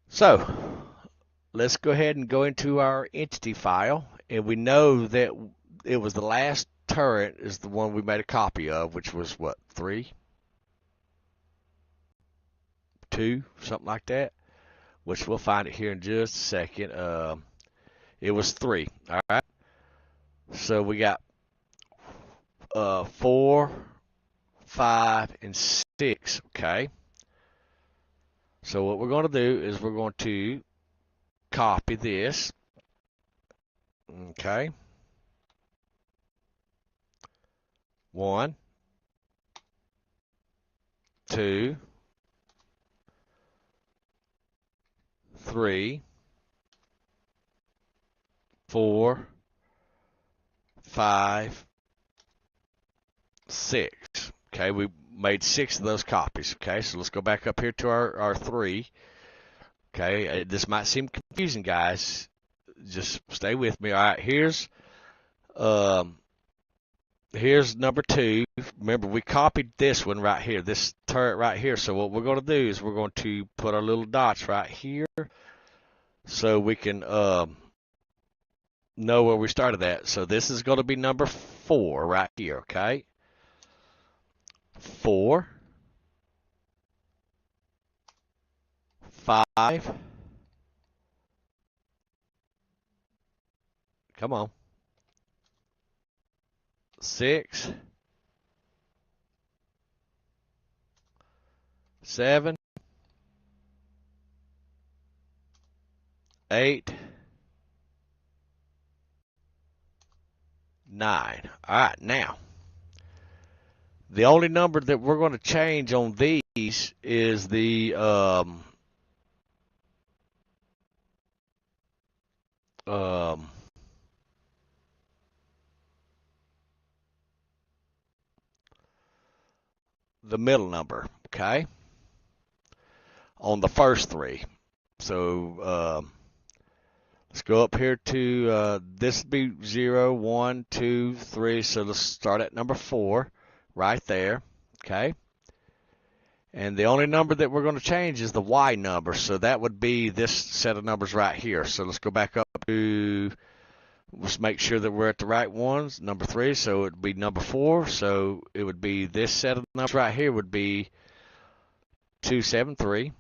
so let's go ahead and go into our entity file, and we know that it was the last turret is the one we made a copy of, which was what, 3, 2, something like that, which we'll find it here in just a second. It was 3. All right. So we got 4, 5, and 6. Okay. So what we're going to do is we're going to copy this. Okay. 1, 2, 3, 4, 5, 6. Okay, we made 6 of those copies. Okay, so let's go back up here to our 3. Okay, this might seem confusing, guys. Just stay with me. All right, here's number 2. Remember, we copied this one right here, this turret right here. So what we're going to do is we're going to put our little dots right here so we can know where we started at. So this is going to be number 4 right here, okay? 4, 5, come on, 6, 7, 8, 9. All right, now, the only number that we're going to change on these is the middle number, okay, on the first 3. So let's go up here to this would be 0, 1, 2, 3. So let's start at number 4 right there, okay. And the only number that we're going to change is the Y number. So that would be this set of numbers right here. So let's go back up to, let's make sure that we're at the right ones. Number 3, so it would be number 4. So it would be this set of numbers right here would be 273,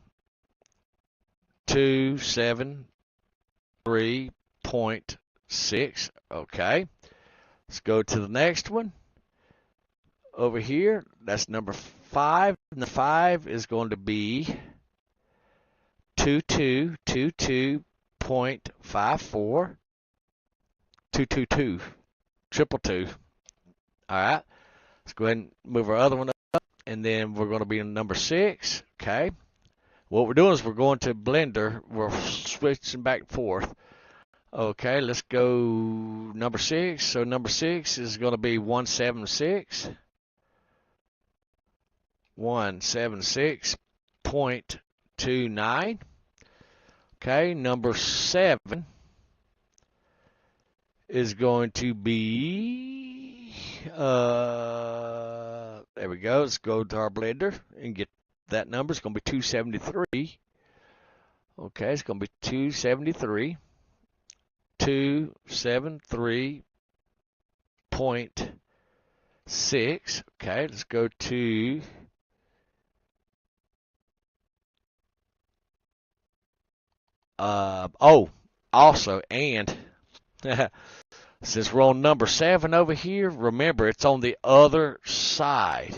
273.6. Okay. Let's go to the next one. Over here, that's number 5. Number 5 is going to be 2222.54. 222, 222. All right. Let's go ahead and move our other one up, and then we're going to be in number 6. Okay. What we're doing is we're going to Blender. We're switching back and forth. Okay, let's go number 6. So number 6 is going to be 176. 176.29. Okay, number 7 is going to be, there we go. Let's go to our Blender and get that number. It's going to be 273. Okay, it's going to be 273. 273.6. Okay, let's go to also, and since we're on number 7 over here, remember it's on the other side.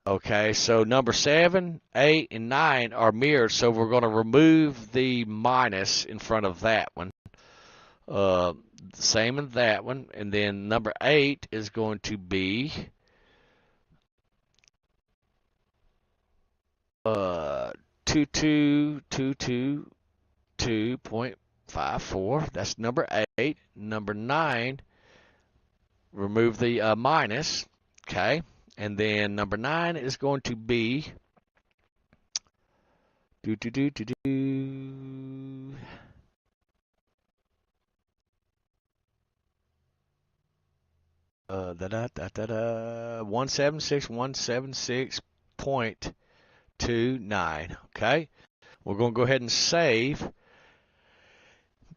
Okay, so number 7, 8, and 9 are mirrored, so we're going to remove the minus in front of that one. Same in that one, and then number 8 is going to be 2222.54. That's number 8. Number 9, remove the minus. Okay, and then number 9 is going to be da da da da da 176.29. Okay, we're going to go ahead and save.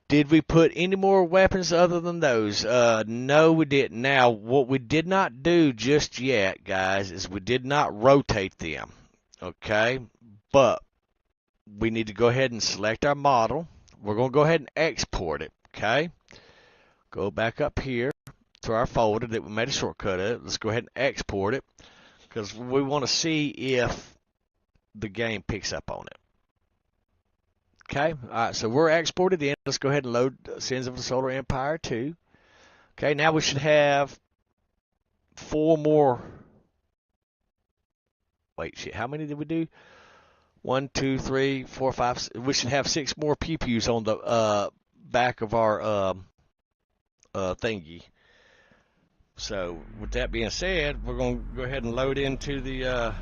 Did we put any more weapons other than those? No, we didn't. Now, what we did not do just yet, guys, is we did not rotate them. Okay, but we need to go ahead and select our model. We're going to go ahead and export it. Okay, go back up here to our folder that we made a shortcut of. Let's go ahead and export it because we want to see if the game picks up on it. Okay, all right, so we're exported in. Let's go ahead and load Sins of the Solar Empire 2. Okay, now we should have 4 more. Wait, shit, how many did we do? 1, 2, 3, 4, 5. We should have 6 more pews on the back of our thingy. So, with that being said, we're going to go ahead and load into the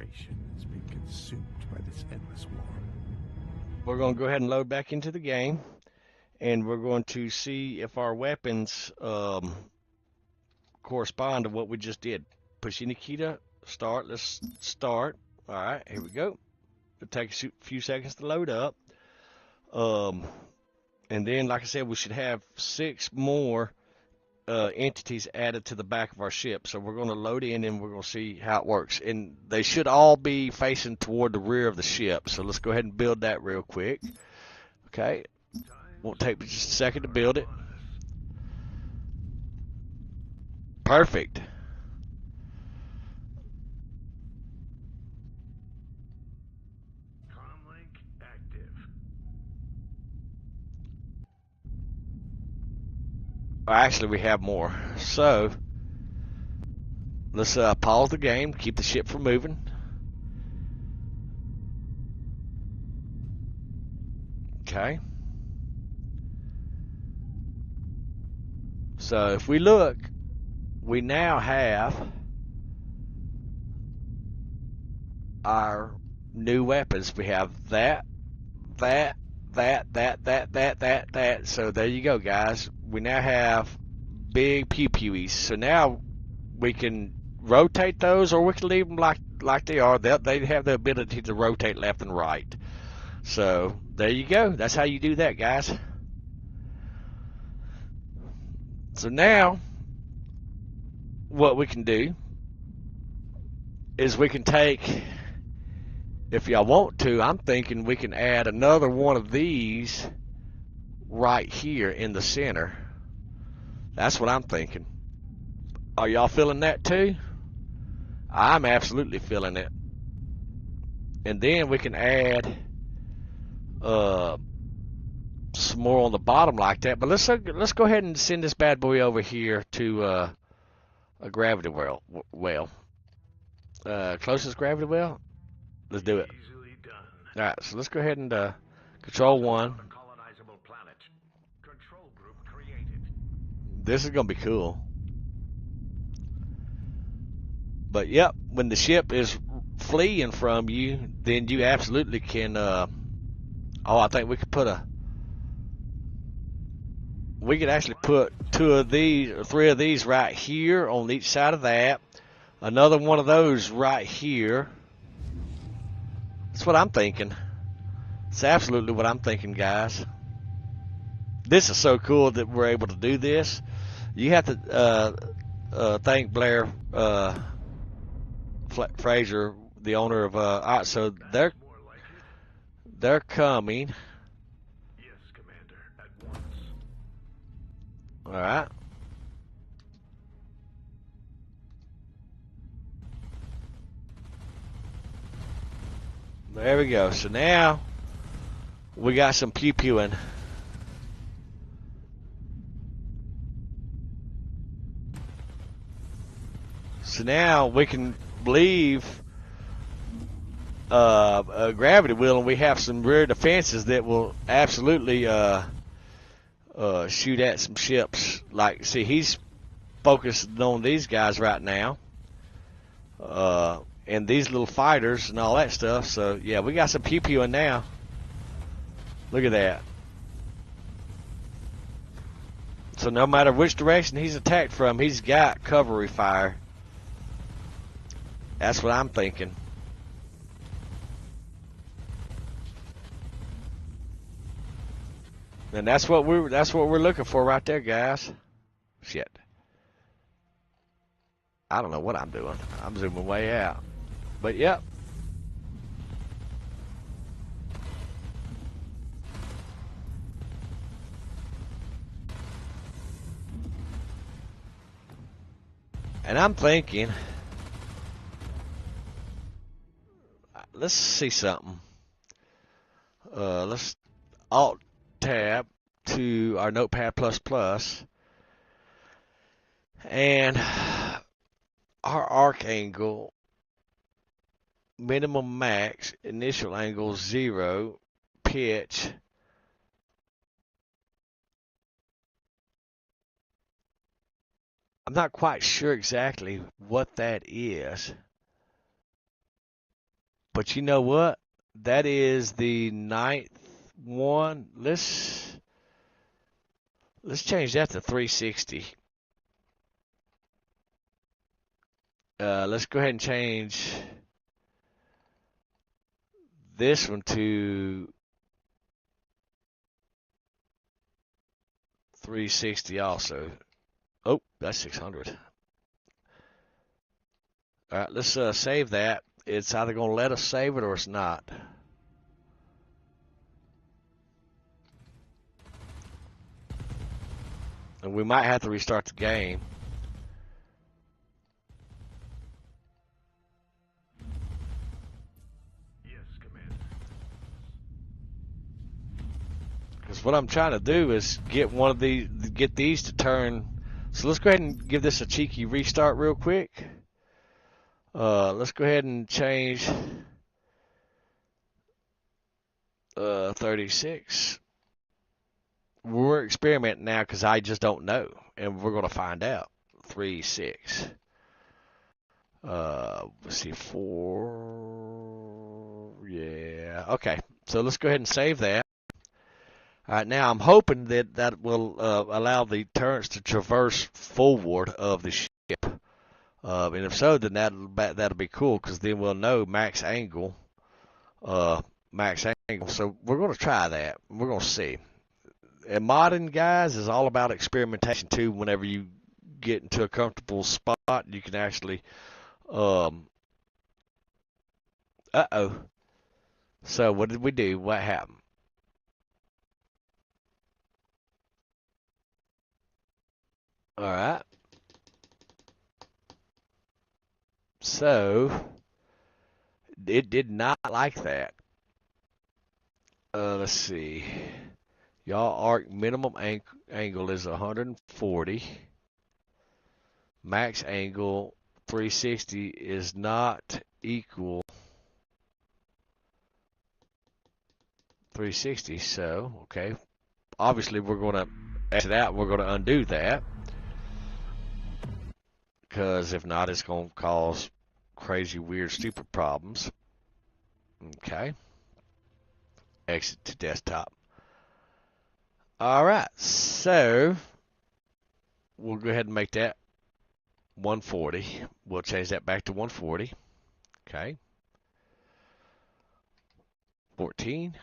generation has been consumed by this endless war. We're going to go ahead and load back into the game, and we're going to see if our weapons correspond to what we just did. Push any key to start. Let's start. All right, here we go. It'll take a few seconds to load up. And then, like I said, we should have 6 more entities added to the back of our ship. So we're going to load in and we're going to see how it works. And they should all be facing toward the rear of the ship. So let's go ahead and build that real quick. Okay. Won't take just a second to build it. Perfect. Comlink active. Actually, we have more. So let's pause the game, keep the ship from moving. Okay. So if we look, we now have our new weapons. We have that. So there you go, guys. We now have big pew-pewies. So now we can rotate those, or we can leave them like they are. They have the ability to rotate left and right. So there you go. That's how you do that, guys. So now what we can do is we can take, if y'all want to, I'm thinking we can add another one of these right here in the center. That's what I'm thinking. Are y'all feeling that too? I'm absolutely feeling it. And then we can add some more on the bottom like that. But let's go ahead and send this bad boy over here to a gravity well. Closest gravity well. Let's do it. Easily done. All right, so let's go ahead and control one. Colonizable planet. Control group created. This is gonna be cool. But yep, when the ship is fleeing from you, then you absolutely can. I think we could actually put 2 of these or 3 of these right here on each side of that. Another one of those right here. That's what I'm thinking. It's absolutely what I'm thinking, guys. This is so cool that we're able to do this. You have to thank Blair Fraser, the owner of. All right, so That's more like it. they're coming. Yes, Commander. At once. All right. There we go. So now we got some pew-pewing. So now we can leave a gravity wheel, and we have some rear defenses that will absolutely shoot at some ships. Like, see, he's focused on these guys right now. And these little fighters and all that stuff. So, yeah, we got some pew-pewing now. Look at that. So no matter which direction he's attacked from, he's got cover fire. That's what I'm thinking. And that's what we're looking for right there, guys. Shit. I don't know what I'm doing. I'm zooming way out. But yep. And I'm thinking, let's see something. Let's Alt tab to our Notepad++, and our arc angle, minimum max, initial angle 0, pitch. I'm not quite sure exactly what that is. But you know what? That is the ninth one. Let's change that to 360. Let's go ahead and change this one to 360 also. Oh, that's 600. All right, let's save that. It's either going to let us save it or it's not. And we might have to restart the game. Yes, Commander. Because what I'm trying to do is get these to turn. So let's go ahead and give this a cheeky restart real quick. Let's go ahead and change 36. We're experimenting now because I just don't know, and we're going to find out. 3-6. Let's see, 4. Yeah. Okay. So let's go ahead and save that. All right. Now I'm hoping that will allow the turrets to traverse forward of the ship. And if so, then that'll be cool because then we'll know max angle. Max angle. So we're going to try that. We're going to see. And modding, guys, is all about experimentation too. Whenever you get into a comfortable spot, you can actually. So what did we do? What happened? All right. So it did not like that. Let's see. Y'all arc minimum angle is 140. Max angle 360 is not equal 360. So, okay. Obviously, we're going to exit out. We're going to undo that. Because if not, it's going to cause crazy, weird, stupid problems. Okay. Exit to desktop. All right. So, we'll go ahead and make that 140. We'll change that back to 140. Okay. 14.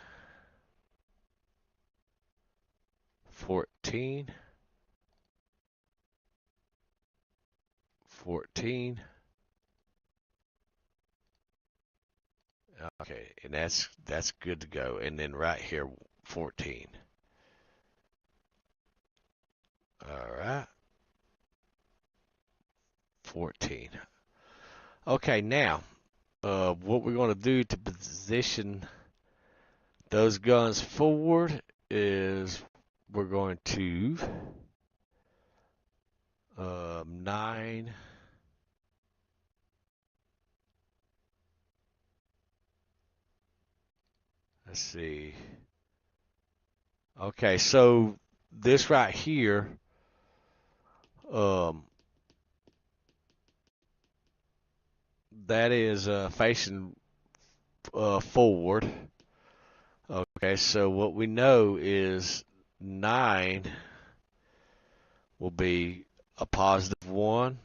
14. 14. Okay, and that's good to go. And then right here, 14. All right. 14. Okay, now, what we're going to do to position those guns forward is we're going to 9. Let's see. Okay, so this right here, that is facing forward. Okay, so what we know is 9 will be a positive 1,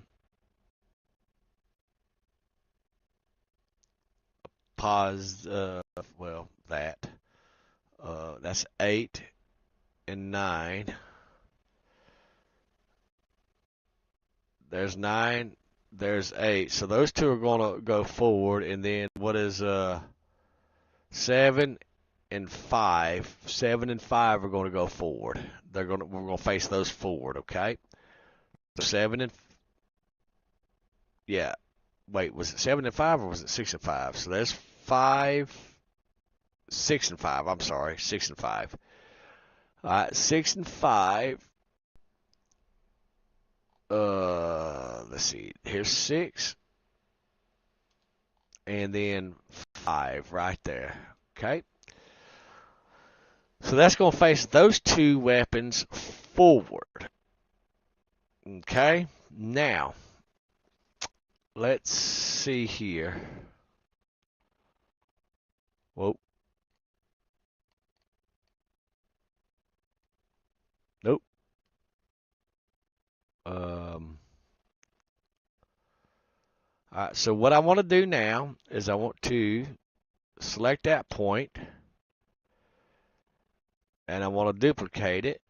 that's 8 and 9. There's 9, there's 8. So those two are going to go forward, and then what is 7 and 5? 7 and 5 are going to go forward. We're going to face those forward, okay? So 7 and yeah. Wait, was it 7 and 5 or was it 6 and 5? So there's 5, 6 and 5. I'm sorry, 6 and 5. All right, 6 and 5. Let's see. Here's 6, and then 5 right there. Okay. So that's going to face those two weapons forward. Okay. Now, let's see here. Whoa. Nope. All right, so what I want to do now is I want to select that point and I want to duplicate it.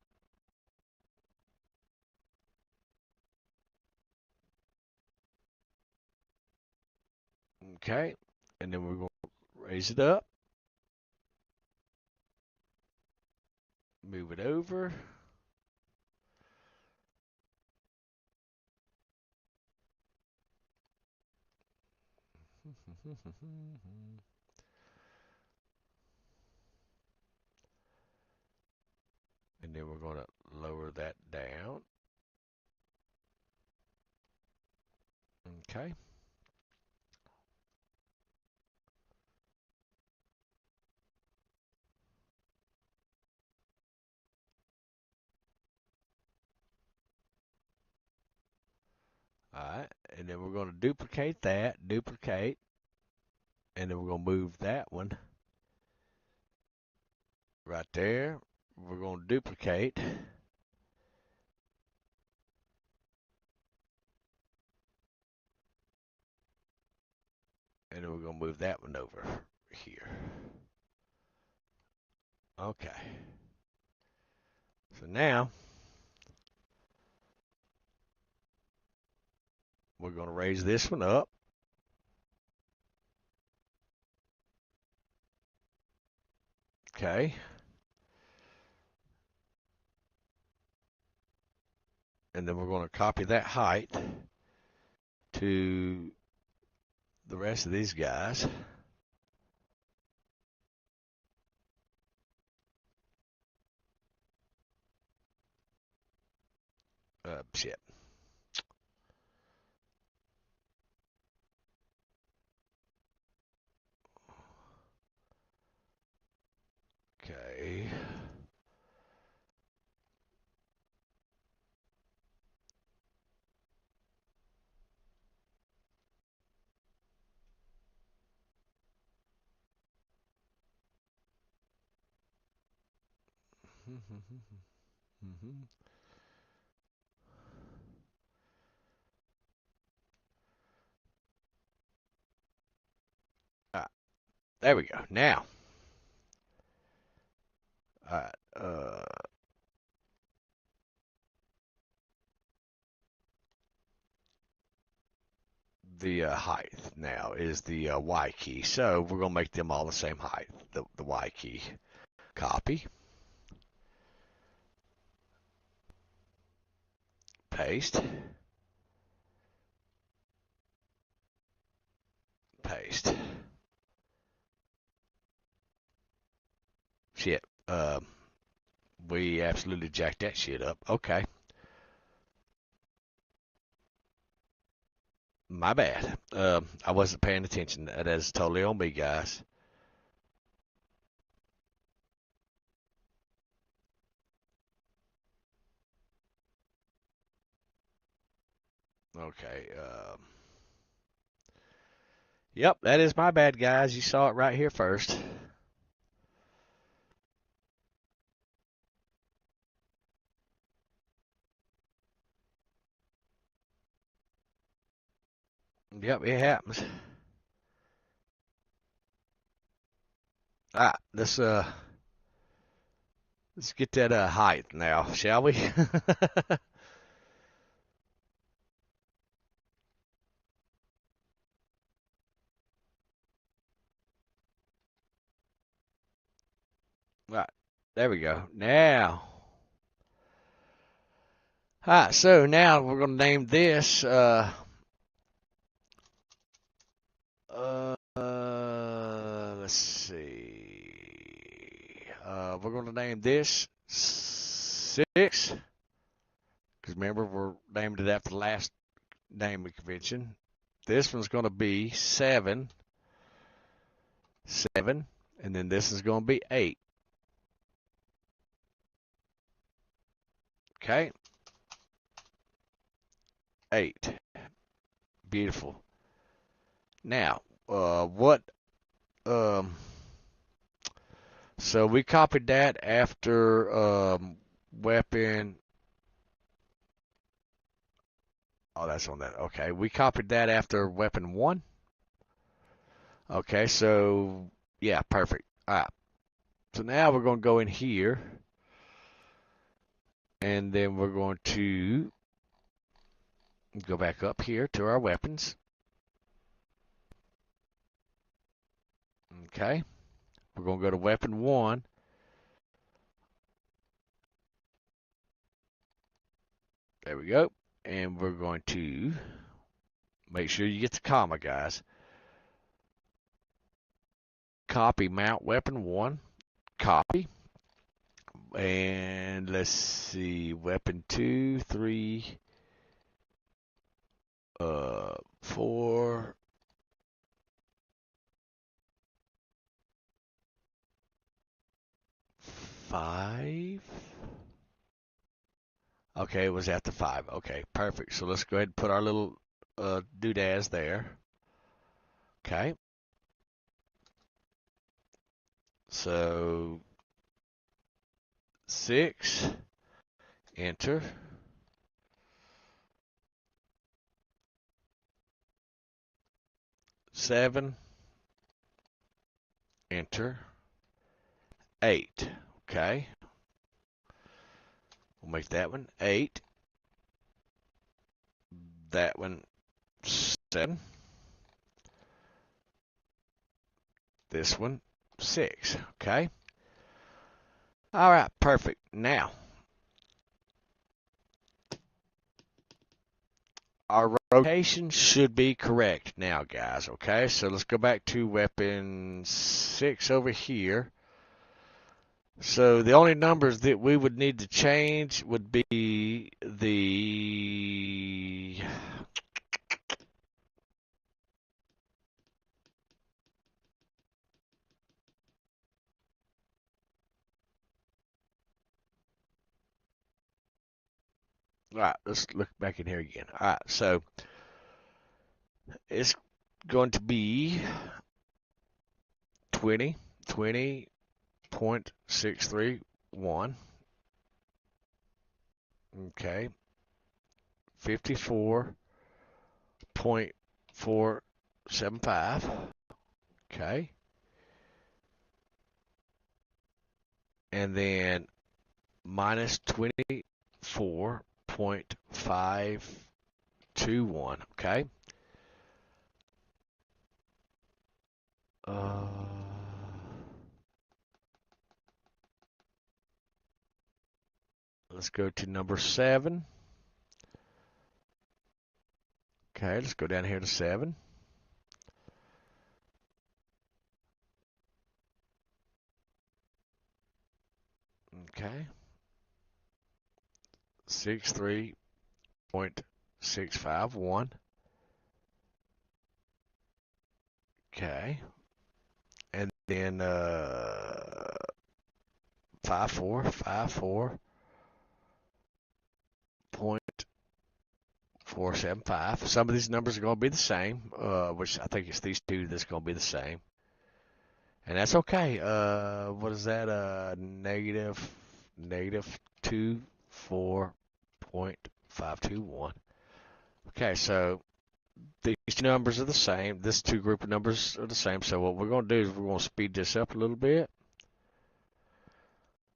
Okay, and then we're going to raise it up, move it over. And then we're going to lower that down. Okay. All right, and then we're going to duplicate that, and then we're going to move that one right there. We're going to duplicate, and then we're going to move that one over here. Okay. So now we're going to raise this one up. Okay. And then we're going to copy that height to the rest of these guys. Shit. Okay. All right, there we go. Now, all right, the height now is the Y key. So we're going to make them all the same height, the Y key. Copy, paste, paste. Shit. We absolutely jacked that shit up. Okay. My bad. I wasn't paying attention. That is totally on me, guys. Okay. Yep, that is my bad, guys. You saw it right here first. Yep, it happens. All right, let's get that height now, shall we? Right, there we go. Now, all right, so now we're going to name this, let's see, we're going to name this 6, because remember, we're named it after the last naming convention. This one's going to be 7, and then this is going to be 8. Okay, 8. Beautiful. Now, what So we copied that after weapon. Oh, that's on that. Okay, we copied that after weapon 1. Okay, so yeah, perfect. All right. So now we're going to go in here, and then we're going to go back up here to our weapons. Okay, we're going to go to weapon 1. There we go. And we're going to make sure you get the comma, guys. Copy mount weapon 1. Copy. And let's see, weapon 2, 3, 4, 5. Okay, it was after 5. Okay, perfect. So let's go ahead and put our little doodads there. Okay. So 6, enter. 7, enter. 8, okay. We'll make that one 8. That one 7. This one 6, okay. All right, perfect. Now, our rotation should be correct now, guys, okay? So let's go back to weapon 6 over here. So the only numbers that we would need to change would be the... All right, let's look back in here again. All right, so it's going to be 20.631. Okay. 54.475. Okay. And then minus 24.521. Okay. Let's go to number 7. Okay, let's go down here to 7. Okay. 63.651. Okay. And then 54.475. Some of these numbers are going to be the same, which I think it's these two that's going to be the same. And that's okay. What is that? Negative 24.521. Okay, so these two numbers are the same. This two group of numbers are the same. So what we're going to do is we're going to speed this up a little bit.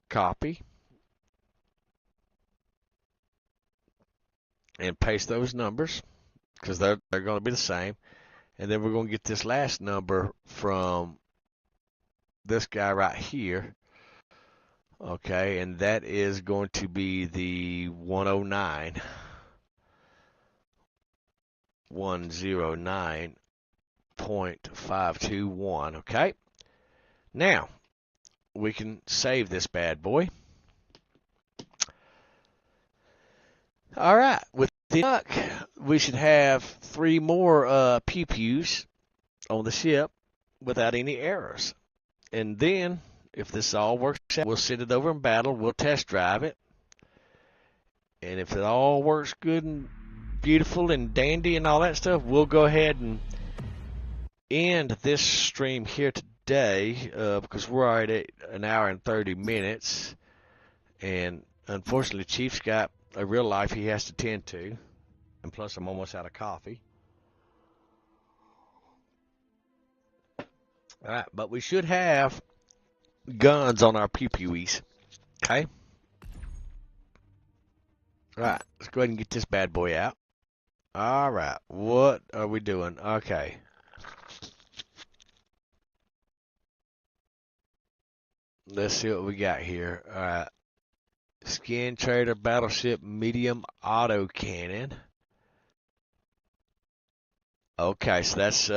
Copy. And paste those numbers because they're going to be the same. And then we're going to get this last number from this guy right here. Okay, and that is going to be the 109. 109.521. Okay. Now, we can save this bad boy. All right. With the luck, we should have 3 more pews on the ship without any errors. And then, if this all works out, we'll send it over in battle. We'll test drive it. And if it all works good and beautiful and dandy and all that stuff, we'll go ahead and end this stream here today. today because we're already at an hour and 30 minutes. And unfortunately, Chief's got a real life he has to tend to. And plus, I'm almost out of coffee. All right, but we should have guns on our pew-pewies. Okay? All right, let's go ahead and get this bad boy out. All right, what are we doing? Okay. Let's see what we got here. All right. Skin Trader Battleship Medium Auto Cannon. Okay, so that's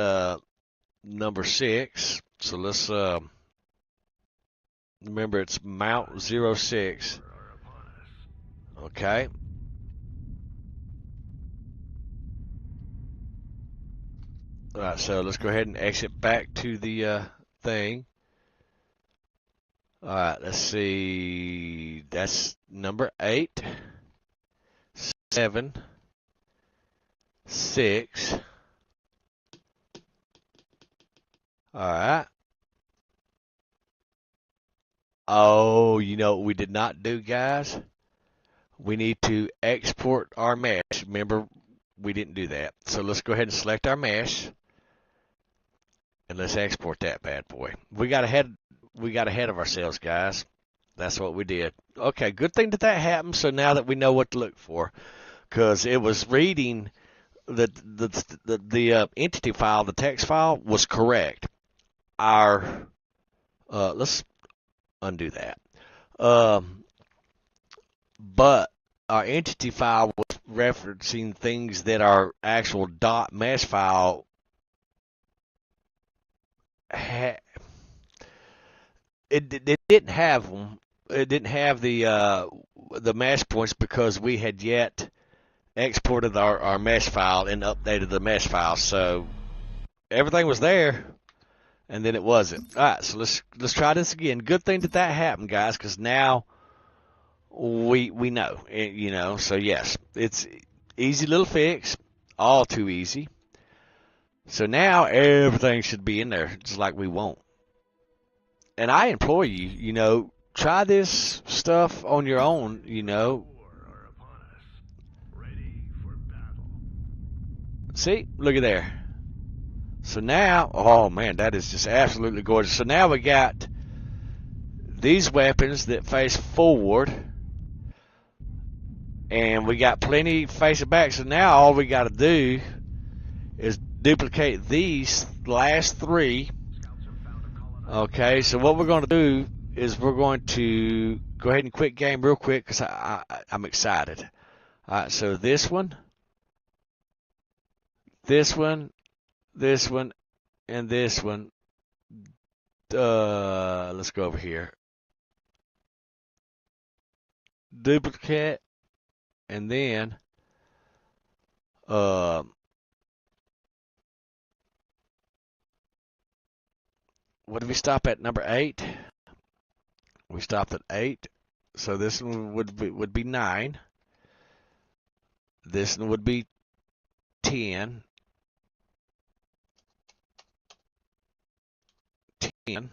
number 6. So let's remember it's Mount 06. Okay. All right, so let's go ahead and exit back to the thing. All right, let's see. That's number 8, 7, 6. All right. Oh, you know what we did not do, guys? We need to export our mesh. Remember, we didn't do that. So let's go ahead and select our mesh, and let's export that bad boy. We got ahead of ourselves, guys. That's what we did. Okay, good thing that happened. So now that we know what to look for, because it was reading the entity file, the text file was correct. Our let's undo that. But our entity file was referencing things that our actual .mesh file had. It didn't have them. It didn't have the mesh points because we had yet exported our mesh file and updated the mesh file. So everything was there, and then it wasn't. All right, so let's try this again. Good thing that happened, guys, because now we know, you know. So yes, it's easy little fix, all too easy. So now everything should be in there just like we want. And I implore you, you know, try this stuff on your own, you know. See, look at there. So now, oh man, that is just absolutely gorgeous. So now we got these weapons that face forward, and we got plenty facing back. So now all we got to do is duplicate these last 3. Okay, so what we're going to do is we're going to go ahead and quit game real quick because I'm excited. All right, so this one, this one, this one, and this one. Let's go over here. Duplicate, and then what did we stop at? Number 8. We stopped at 8. So this one would be 9. This one would be 10. 10.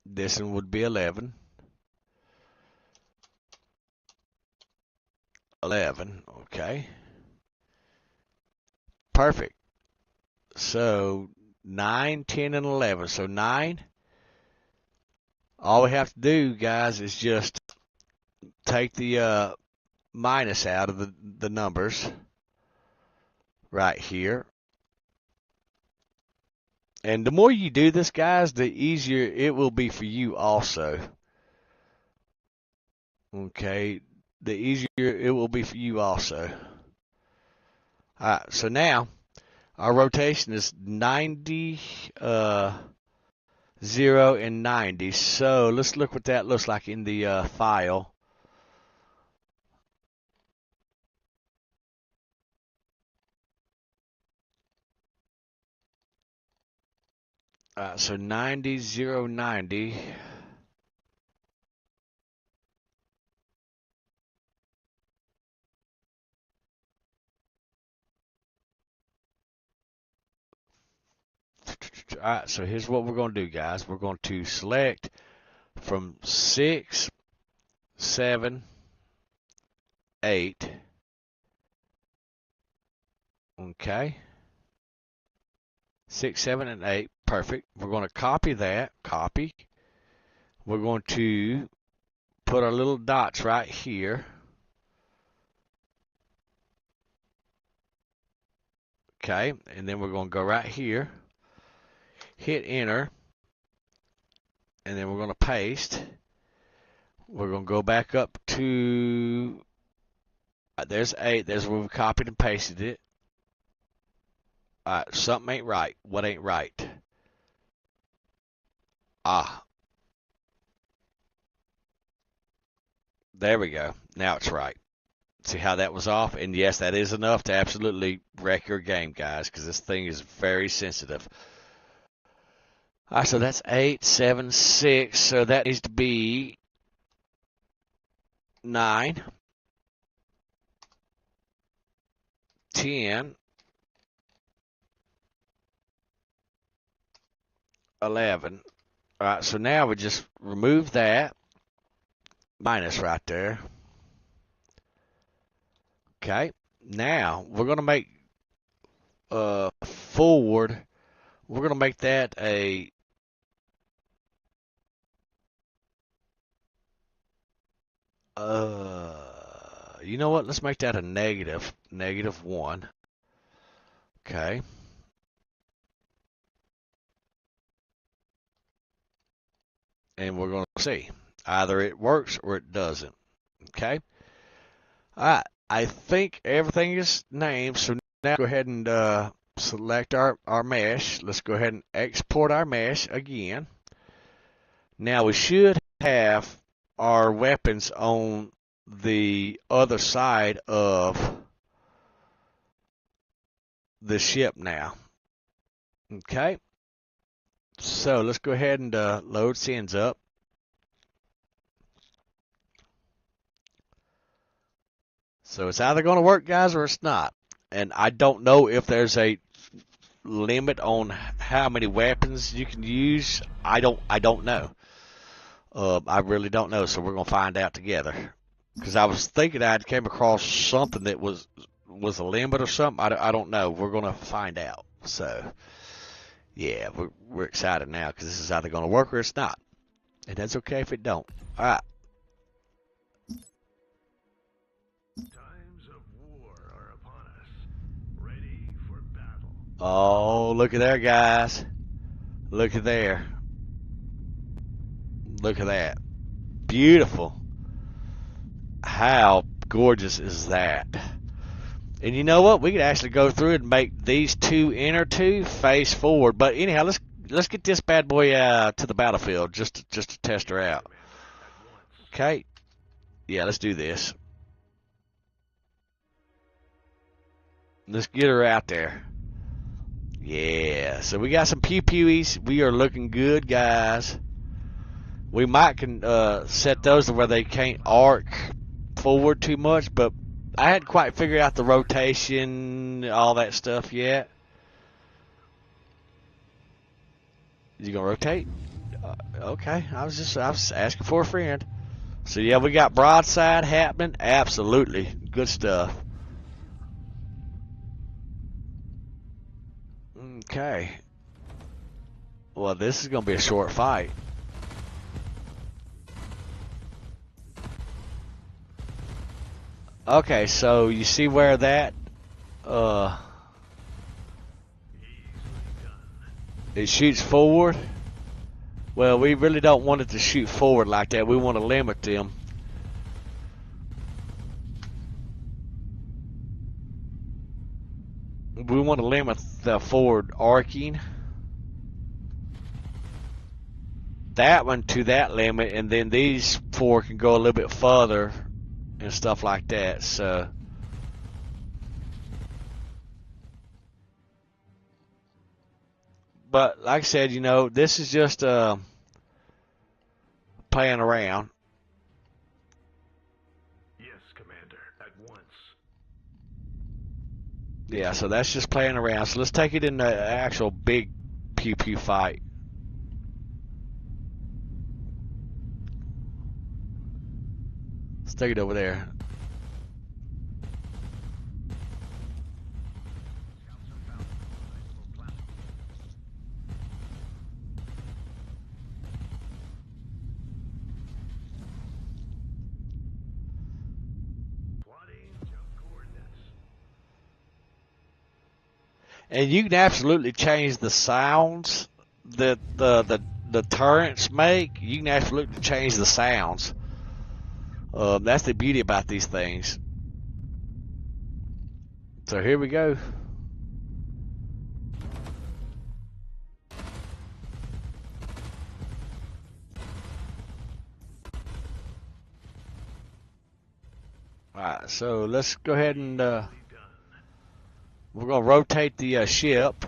This one would be 11. 11. Okay. Perfect. So 9, 10, and 11. So 9. All we have to do, guys, is just take the minus out of the numbers right here. And the more you do this, guys, the easier it will be for you also. Okay, the easier it will be for you also. All right, so now our rotation is 90, 0, and 90. So let's look what that looks like in the file. So 90, 0, 90. All right, so here's what we're going to do, guys. We're going to select from 6, 7, 8. Okay. 6, 7, and 8. Perfect. We're going to copy that. Copy. We're going to put our little dots right here. Okay. And then we're going to go right here. Hit enter. And then we're going to paste. We're going to go back up to, there's 8. There's where we copied and pasted it. All right, something ain't right. What ain't right? Ah, there we go. Now it's right. See how that was off? And yes, that is enough to absolutely wreck your game, guys, because this thing is very sensitive. All right, so that's 8, 7, 6. So that needs to be 9, 10, 11. All right, so now we just remove that minus right there. Okay, now we're going to make forward. We're going to make that a you know what? Let's make that a negative 1. Okay. And we're going to see. Either it works or it doesn't. Okay. All right. I think everything is named. So now go ahead and select our mesh. Let's go ahead and export our mesh again. Now we should have our weapons on the other side of the ship now. Okay. So let's go ahead and load scenes up. So it's either going to work, guys, or it's not. And I don't know if there's a limit on how many weapons you can use. I don't know. I really don't know. So we're going to find out together. Because I was thinking I came across something that was a limit or something. I don't know. We're going to find out. So yeah, we're excited now because this is either going to work or it's not. And that's okay if it don't. All right. Times of war are upon us. Ready for battle. Oh, look at there, guys. Look at there. Look at that. Beautiful. How gorgeous is that? And you know what? We could actually go through and make these two inner two face forward. But anyhow, let's get this bad boy to the battlefield just to test her out. Okay. Yeah, let's do this. Let's get her out there. Yeah. So we got some pew-pewies. We are looking good, guys. We might can set those to where they can't arc forward too much, but I hadn't quite figured out the rotation, all that stuff yet. You gonna rotate? Okay, I was asking for a friend. So yeah, we got broadside happening. Absolutely, good stuff. Okay. Well, this is gonna be a short fight. Okay, so you see where that it shoots forward? Well, we really don't want it to shoot forward like that. We want to limit them. We want to limit the forward arcing. That one to that limit, and then these 4 can go a little bit further and stuff like that. So but like I said, you know, this is just playing around. Yes, Commander. At once. Yeah, so that's just playing around. So let's take it in the actual big pew pew fight. Let's take it over there. And you can absolutely change the sounds that the turrets make. You can absolutely change the sounds. That's the beauty about these things. So here we go. Alright, so let's go ahead and we're going to rotate the ship.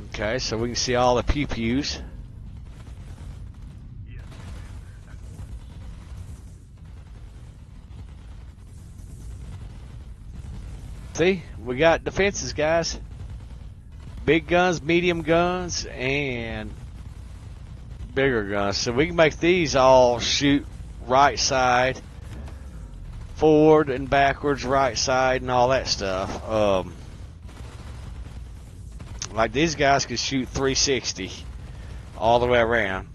Okay, so we can see all the pew pews. See, we got defenses, guys. Big guns, medium guns, and bigger guns. So we can make these all shoot right side, forward and backwards, right side, and all that stuff. Like these guys can shoot 360 all the way around.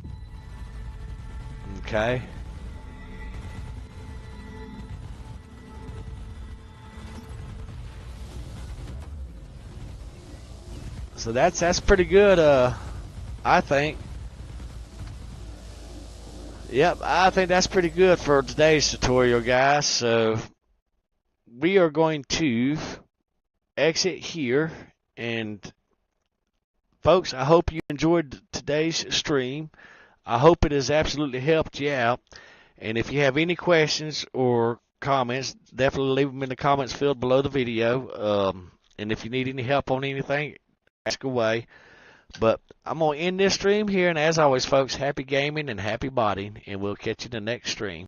Okay. So that's pretty good, I think. Yep, I think that's pretty good for today's tutorial, guys. So we are going to exit here, and folks, I hope you enjoyed today's stream. I hope it has absolutely helped you out. And if you have any questions or comments, definitely leave them in the comments field below the video. And if you need any help on anything, ask away. But I'm going to end this stream here, and as always, folks, happy gaming and happy modding, and we'll catch you in the next stream.